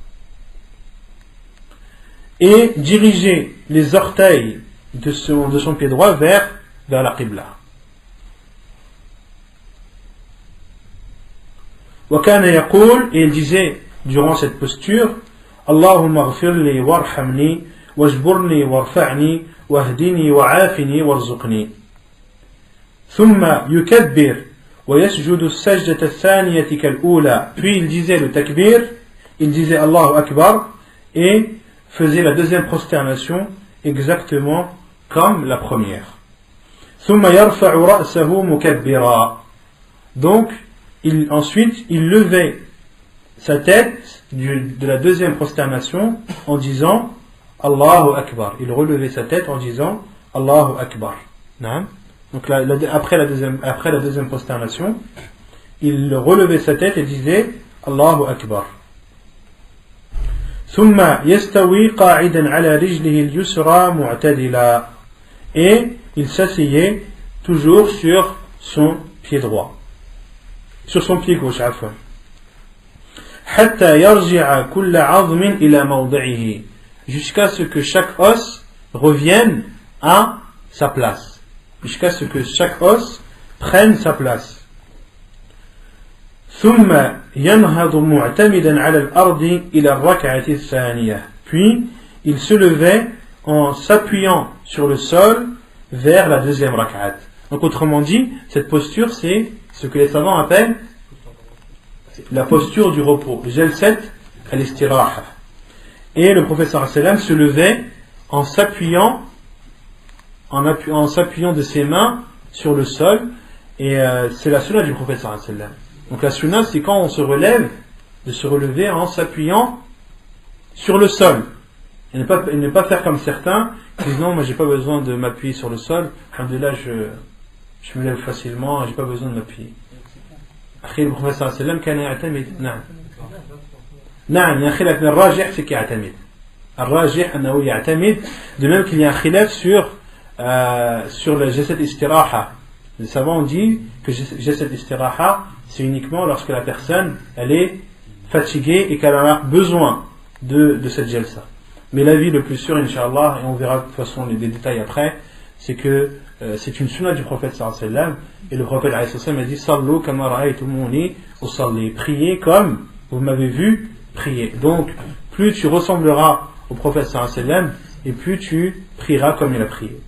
et dirigeait les orteils de son pied droit vers la Qibla. وكان يقول, et il disait durant cette posture, اللهم اغفر لي وارحمني واجبرني وارفعني واهدني وعافني وارزقني. ثم يكبر ويسجد السجدة الثانية كالأولى. Puis il disait le takbir, il disait Allahu Akbar et faisait la deuxième prosternation exactement comme la première. ثم يرفع رأسه مكبرا. Donc ensuite il levait sa tête de la deuxième prosternation en disant Allahu Akbar. Il relevait sa tête en disant Allahu Akbar. Non? Donc après la deuxième prosternation, il relevait sa tête et disait Allahu Akbar. ثم يستوي قاعدا على رجله اليسرى معتدلا. Et il s'asseyait toujours sur son pied droit, sur son pied gauche, عفوا. حتى يرجع كل عظم إلى موضعه. Jusqu'à ce que chaque os revienne à sa place. Jusqu'à ce que chaque os prenne sa place. ثم ينهض معتمدا على الأرض إلى الركعة الثانية. Puis il se levait en s'appuyant sur le sol vers la deuxième rak'at. Donc autrement dit, cette posture c'est ce que les savants appellent la posture du repos, jalsat al-istiraha. Et le prophète sallallahu alayhi wa sallam se levait en s'appuyant de ses mains sur le sol, et c'est la sunna du prophète sallallahu alayhi wa sallam. Donc la sunna c'est quand on se relève, de se relever en s'appuyant sur le sol, et ne pas faire comme certains qui disent non, moi j'ai pas besoin de m'appuyer sur le sol, alhamdoulilah je me lève facilement, j'ai pas besoin de m'appuyer. أخي البخاري صلى الله عليه وسلم كان يعتمد. نعم يا خلاف الراجح c'est qu'il يعتمد. الراجح أنه يعتمد. De même qu'il y a un khilaf sur le jalsat istiraha, Les savants ont dit que j'ai cette istiraha, c'est uniquement lorsque la personne elle est fatiguée et qu'elle a besoin de cette jalsa. Mais l'avis le plus sûr, Inch'Allah, et on verra de toute façon les détails après, c'est que c'est une sunna du prophète sallallahu alayhi wa sallam, et le prophète sallallahu alayhi wa sallam a dit Sallu kama ra'aytumuni usalli, priez comme vous m'avez vu prier. Donc, plus tu ressembleras au prophète sallallahu alayhi wa sallam, et plus tu prieras comme il a prié.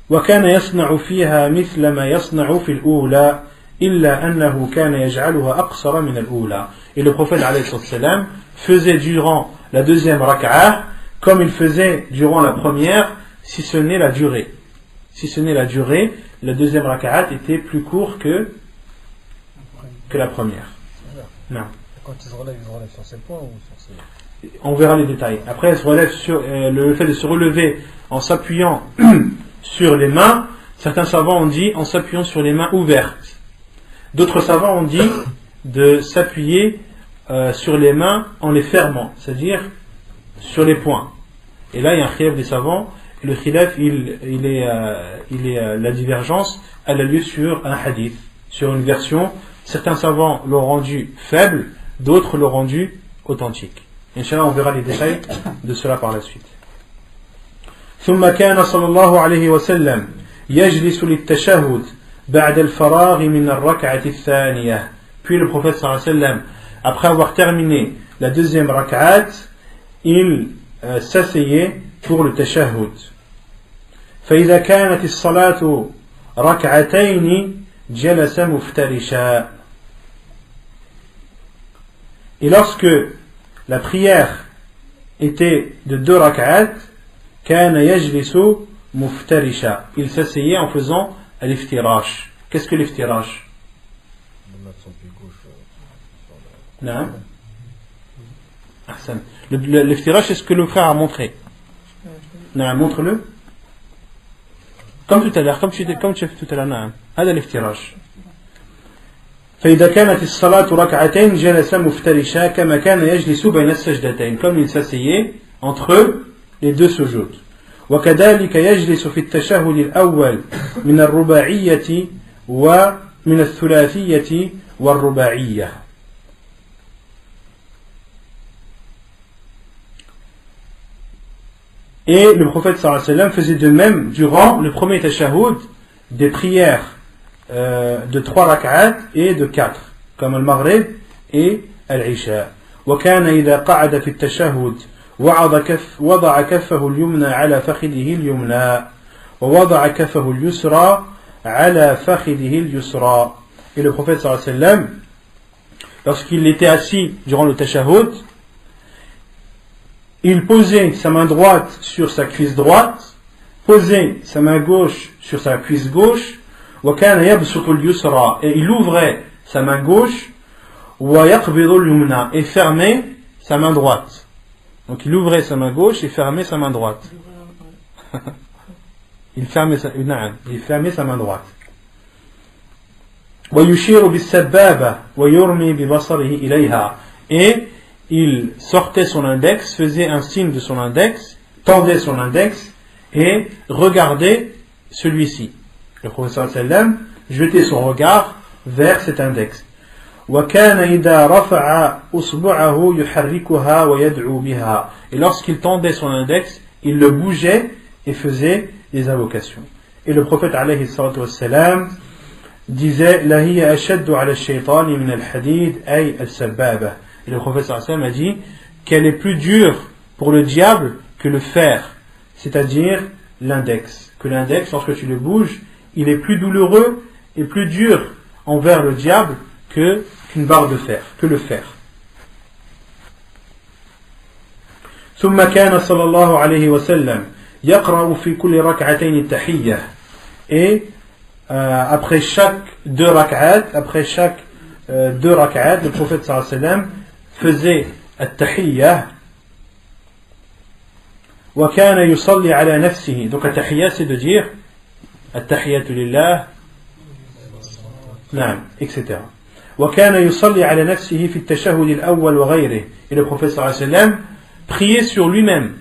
وكان يصنع فيها مثل ما يصنع في الأولى إلا أنه كان يجعلها أقصر من الأولى. Et le prophète alayhi salam faisait durant la deuxième rak'ah comme il faisait durant la première, si ce n'est la durée. Si ce n'est la durée, la deuxième rak'ah était plus court que la première. Non. Quand ils se relèvent sur ces points ou sur ces... On verra les détails. Après, elle se relève sur le fait de se relever en s'appuyant sur les mains. Certains savants ont dit en s'appuyant sur les mains ouvertes. D'autres savants ont dit de s'appuyer sur les mains en les fermant, c'est-à-dire sur les poings. Et là, il y a un khilaf des savants. Et le khilaf, la divergence, elle a lieu sur un hadith, sur une version. Certains savants l'ont rendu faible, d'autres l'ont rendu authentique. Inch'Allah, on verra les détails de cela par la suite. ثم كان صلى الله عليه وسلم يجلس للتشهد بعد الفراغ من الركعة الثانية. Puis le prophète صلى الله عليه وسلم, après avoir terminé la deuxième rak'at, il s'asseyait pour le tashahhud. فإذا كانت الصلاة ركعتين جلس مفترشا. Et lorsque la prière était de 2 rak'at, كان يجلس مفترشا. Il s'asseyait en faisant l'iftirash. Qu'est-ce que l'iftirash? De mettre son pied gauche Non. Ahsan. L'iftirash, c'est ce que le frère a montré. Non, montre-le. Comme tout à l'heure, comme tu as fait tout à l'heure. Non. هذا الافتراش. فإذا كانت الصلاة ركعتين جلس مفترشا كما كان يجلس بين السجدتين. Comme il s'asseyait entre les 2 sujud. وكذلك يجلس في التشهد الأول من الرباعية ومن الثلاثية والرباعية. Et le prophète sallallahu alayhi wa sallam faisait de même durant le premier tashahhud des prières de 3 rak'at et de 4, comme le maghrib et al-isha. وكان إذا قعد في التشهد وضع كفه اليمنى على فخذه اليمنى ووضع كفه اليسرى على فخذه اليسرى. Et le prophète sallallahu alayhi wa sallam, lorsqu'il était assis durant le tashahhud, il posait sa main droite sur sa cuisse droite, posait sa main gauche sur sa cuisse gauche, وكان يبسط اليسرى, et il ouvrait sa main gauche, ويقبض اليمنى, et fermait sa main droite. Donc il ouvrait sa main gauche et fermait sa main droite. Il fermait sa main droite. ويشير بالسبابة ويرمي ببصره إليها, et il sortait son index, faisait un signe de son index, tendait son index et regardait celui-ci. Le prophète sallallahu alayhi wa sallam jetait son regard vers cet index. وكان إذا رفع أصبعه يحركها ويدعو بها. Et lorsqu'il tendait son index, il le bougeait et faisait des invocations. Et le prophète alayhi salatu wassalam disait La hiya ashaddu ala ash-shaytani min al-hadid ay al-sababa. Et le prophète sallallahu alayhi wa sallam a dit qu'elle est plus dure pour le diable que le fer, c'est-à-dire l'index. Que l'index, lorsque tu le bouges, il est plus douloureux et plus dur envers le diable qu'une barre de fer, que le fer. ثم كان صلى الله عليه وسلم يقرأ في كل ركعتين التحية. Et après chaque 2 rak'at, le prophète sallallahu alayhi wa sallam faisait التحية. وكان يصلي على نفسه. Donc التحية, c'est de dire التحية لله, نعم, etc. وكان يصلي على نفسه في التشهد الأول وغيره. Et le prophète صلى الله عليه وسلم priait sur lui-même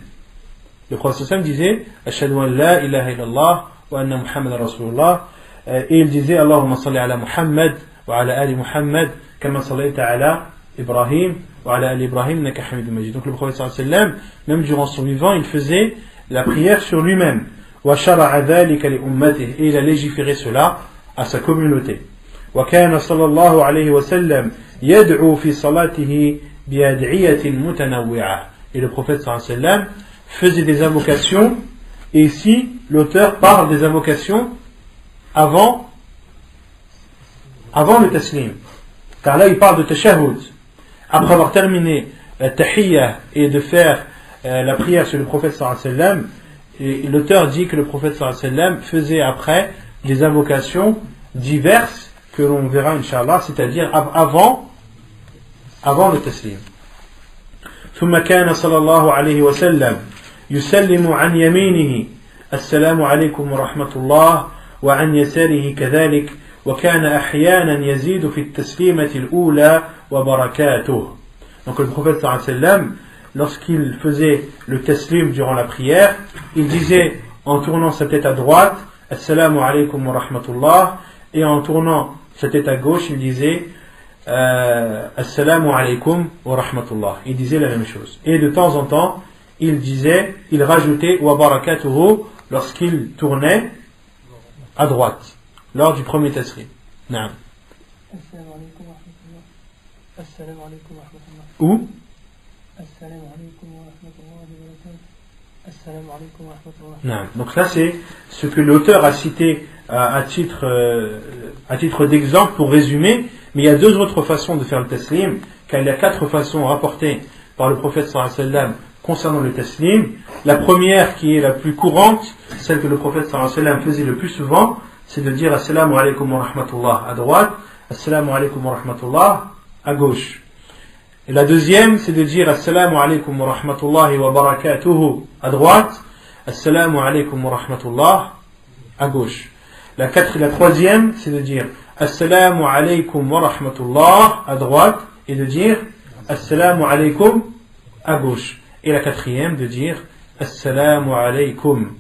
Le prophète sallam disait Ashhadu an la ilaha illallah wa anna Muhammadan Rasulullah, et il disait Allahumma salli ala Muhammad wa ala ali Muhammad kama sallaita ala Ibrahim wa ala ali Ibrahim innaka Hamidun Majid. Donc le prophète sallam, même durant son vivant, il faisait la prière sur lui-même. Wa shara'a dhalika li ummatihi, et il a légiféré cela à sa communauté. Wa kana sallallahu alayhi wa sallam yad'u fi salatihi bi ad'iyatin mutanawwi'ah. Et le prophète sallallahu alayhi wa sallam faisait des invocations, et ici l'auteur parle des invocations avant le taslim, car là il parle de tashahhud. Après avoir terminé la tahiyya et de faire la prière sur le prophète sallallahu alayhi wa sallam, et l'auteur dit que le prophète sallallahu alayhi wa sallam faisait après des invocations diverses que l'on verra inshallah, c'est-à-dire avant le taslim. ثم كان صلى الله عليه وسلم يسلم عن يمينه السلام عليكم ورحمة الله وعن يساره كذلك وكان أحيانا يزيد في التسليمة الأولى وبركاته. Donc le prophète sallallahu alayhi wa sallam, lorsqu'il faisait le taslim durant la prière, il disait en tournant sa tête à droite Assalamu alaykum wa rahmatullah, et en tournant sa tête à gauche il disait Assalamu alaykum wa rahmatullah. Il disait la même chose. Et de temps en temps, il rajoutait wa barakatuhu lorsqu'il tournait à droite, lors du premier taslim. Naam. Assalamu alaykum wa rahmatullah. Assalamu alaykum wa rahmatullah. Ou Assalamu alaykum wa rahmatullah wa barakatuh. Assalamu alaykum wa rahmatullah. Naam. Donc là, c'est ce que l'auteur a cité à titre d'exemple pour résumer. Mais il y a deux autres façons de faire le taslim, car il y a 4 façons rapportées par le prophète sallallahu alayhi wa sallam concernant le taslim. La première, qui est la plus courante, celle que le prophète sallallahu alayhi wa sallam faisait le plus souvent, c'est de dire Assalamu alaykum wa rahmatullah à droite, Assalamu alaykum wa rahmatullah à gauche. Et la deuxième, c'est de dire Assalamu alaykum wa rahmatullahi wa barakatuhu à droite, Assalamu alaykum wa rahmatullah à gauche. La troisième, c'est de dire Assalamu alaykum wa rahmatullah à droite et de dire Assalamu alaykum à gauche. Et la quatrième, de dire Assalamu alaykum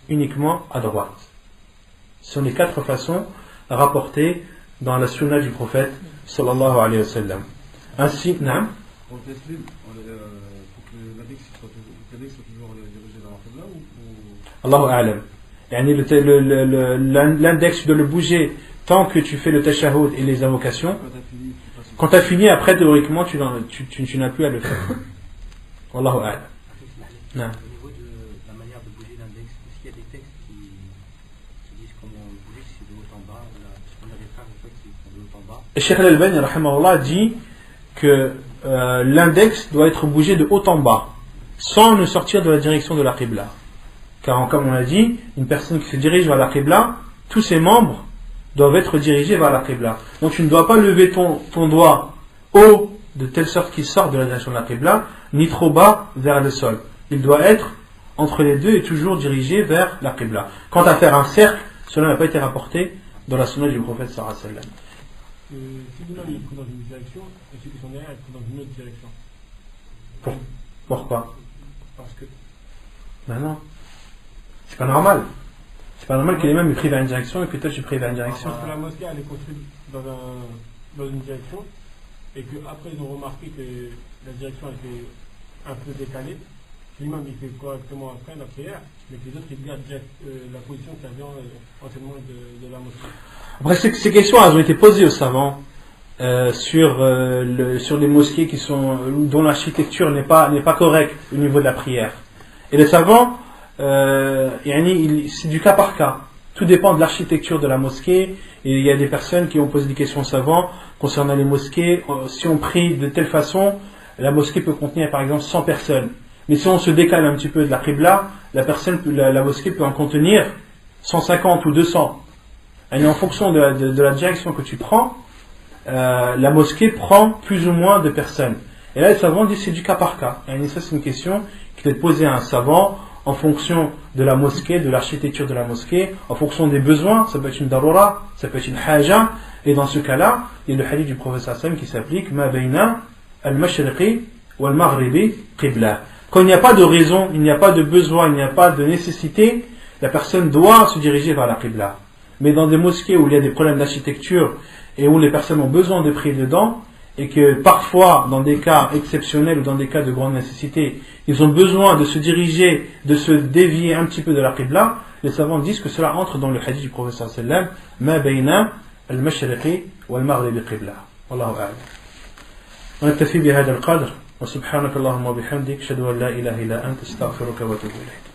uniquement à droite. Ce sont les 4 façons rapportées dans la sunna du prophète sallallahu alayhi wa sallam. Ainsi, naam. Pour le taslim, faut que l'index soit toujours dirigé vers la qibla ou Allahu a'lam. L'index, tu dois le bouger tant que tu fais le tashahhud et les invocations. Quand tu as fini, après théoriquement tu n'as plus à le faire. Wallahu a'lam. Au niveau de la manière de bouger l'index, est-ce qu'il y a des textes qui disent comment bouger, si c'est de haut en bas, parce qu'on a des phrases en fait qui sont de haut en bas. Et Cheikh Al-Albani rahimahullah dit que l'index doit être bougé de haut en bas sans ne sortir de la direction de la qibla. Car comme on a dit, une personne qui se dirige vers la qibla, tous ses membres doivent être dirigés vers la qibla. Donc tu ne dois pas lever ton doigt haut de telle sorte qu'il sort de la direction de la qibla, ni trop bas vers le sol. Il doit être entre les deux et toujours dirigé vers la qibla. Quant à faire un cercle, cela n'a pas été rapporté dans la sunna du prophète sallallahu alayhi wa sallam. Si l'imam il prend dans une direction, et ceux qui sont derrière, ils prennent dans une autre direction. Pourquoi? Parce que. Ben non. C'est pas normal. C'est pas normal que l'imam il prie vers une direction et que toi tu pries vers une direction. Parce que la mosquée elle est construite dans une direction et qu'après ils ont remarqué que la direction était un peu décalée. L'imam il fait correctement après la prière, mais que les autres ils gardent la position qui avait anciennement de la mosquée. Après ces questions elles ont été posées aux savants sur les mosquées dont l'architecture n'est pas correcte au niveau de la prière. Et les savants c'est du cas par cas. Tout dépend de l'architecture de la mosquée. Et il y a des personnes qui ont posé des questions aux savants concernant les mosquées. Si on prie de telle façon, la mosquée peut contenir par exemple 100 personnes. Mais si on se décale un petit peu de la qibla, la mosquée peut en contenir 150 ou 200. Et en fonction de la direction que tu prends, la mosquée prend plus ou moins de personnes. Et là les savants disent c'est du cas par cas. Et ça c'est une question qui peut être posée à un savant en fonction de la mosquée, de l'architecture de la mosquée, en fonction des besoins. Ça peut être une darura, ça peut être une haja, et dans ce cas-là il y a le hadith du prophète sallallahu alayhi wa sallam qui s'applique ma bayna al-mashriqi wal-maghribi qibla. Quand il n'y a pas de raison, il n'y a pas de besoin, il n'y a pas de nécessité, la personne doit se diriger vers la Qibla. Mais dans des mosquées où il y a des problèmes d'architecture et où les personnes ont besoin de prier dedans, et que parfois, dans des cas exceptionnels ou dans des cas de grande nécessité, ils ont besoin de se diriger, de se dévier un petit peu de la Qibla, les savants disent que cela entre dans le hadith du prophète sallallahu alayhi wa sallam, ma bayna al-mashriqi wal-maghribi qibla. Wallahu a'lam. ونكتفي بهذا القدر وسبحانك اللهم وبحمدك أشهد أن لا إله إلا أنت أستغفرك وأتوب إليك.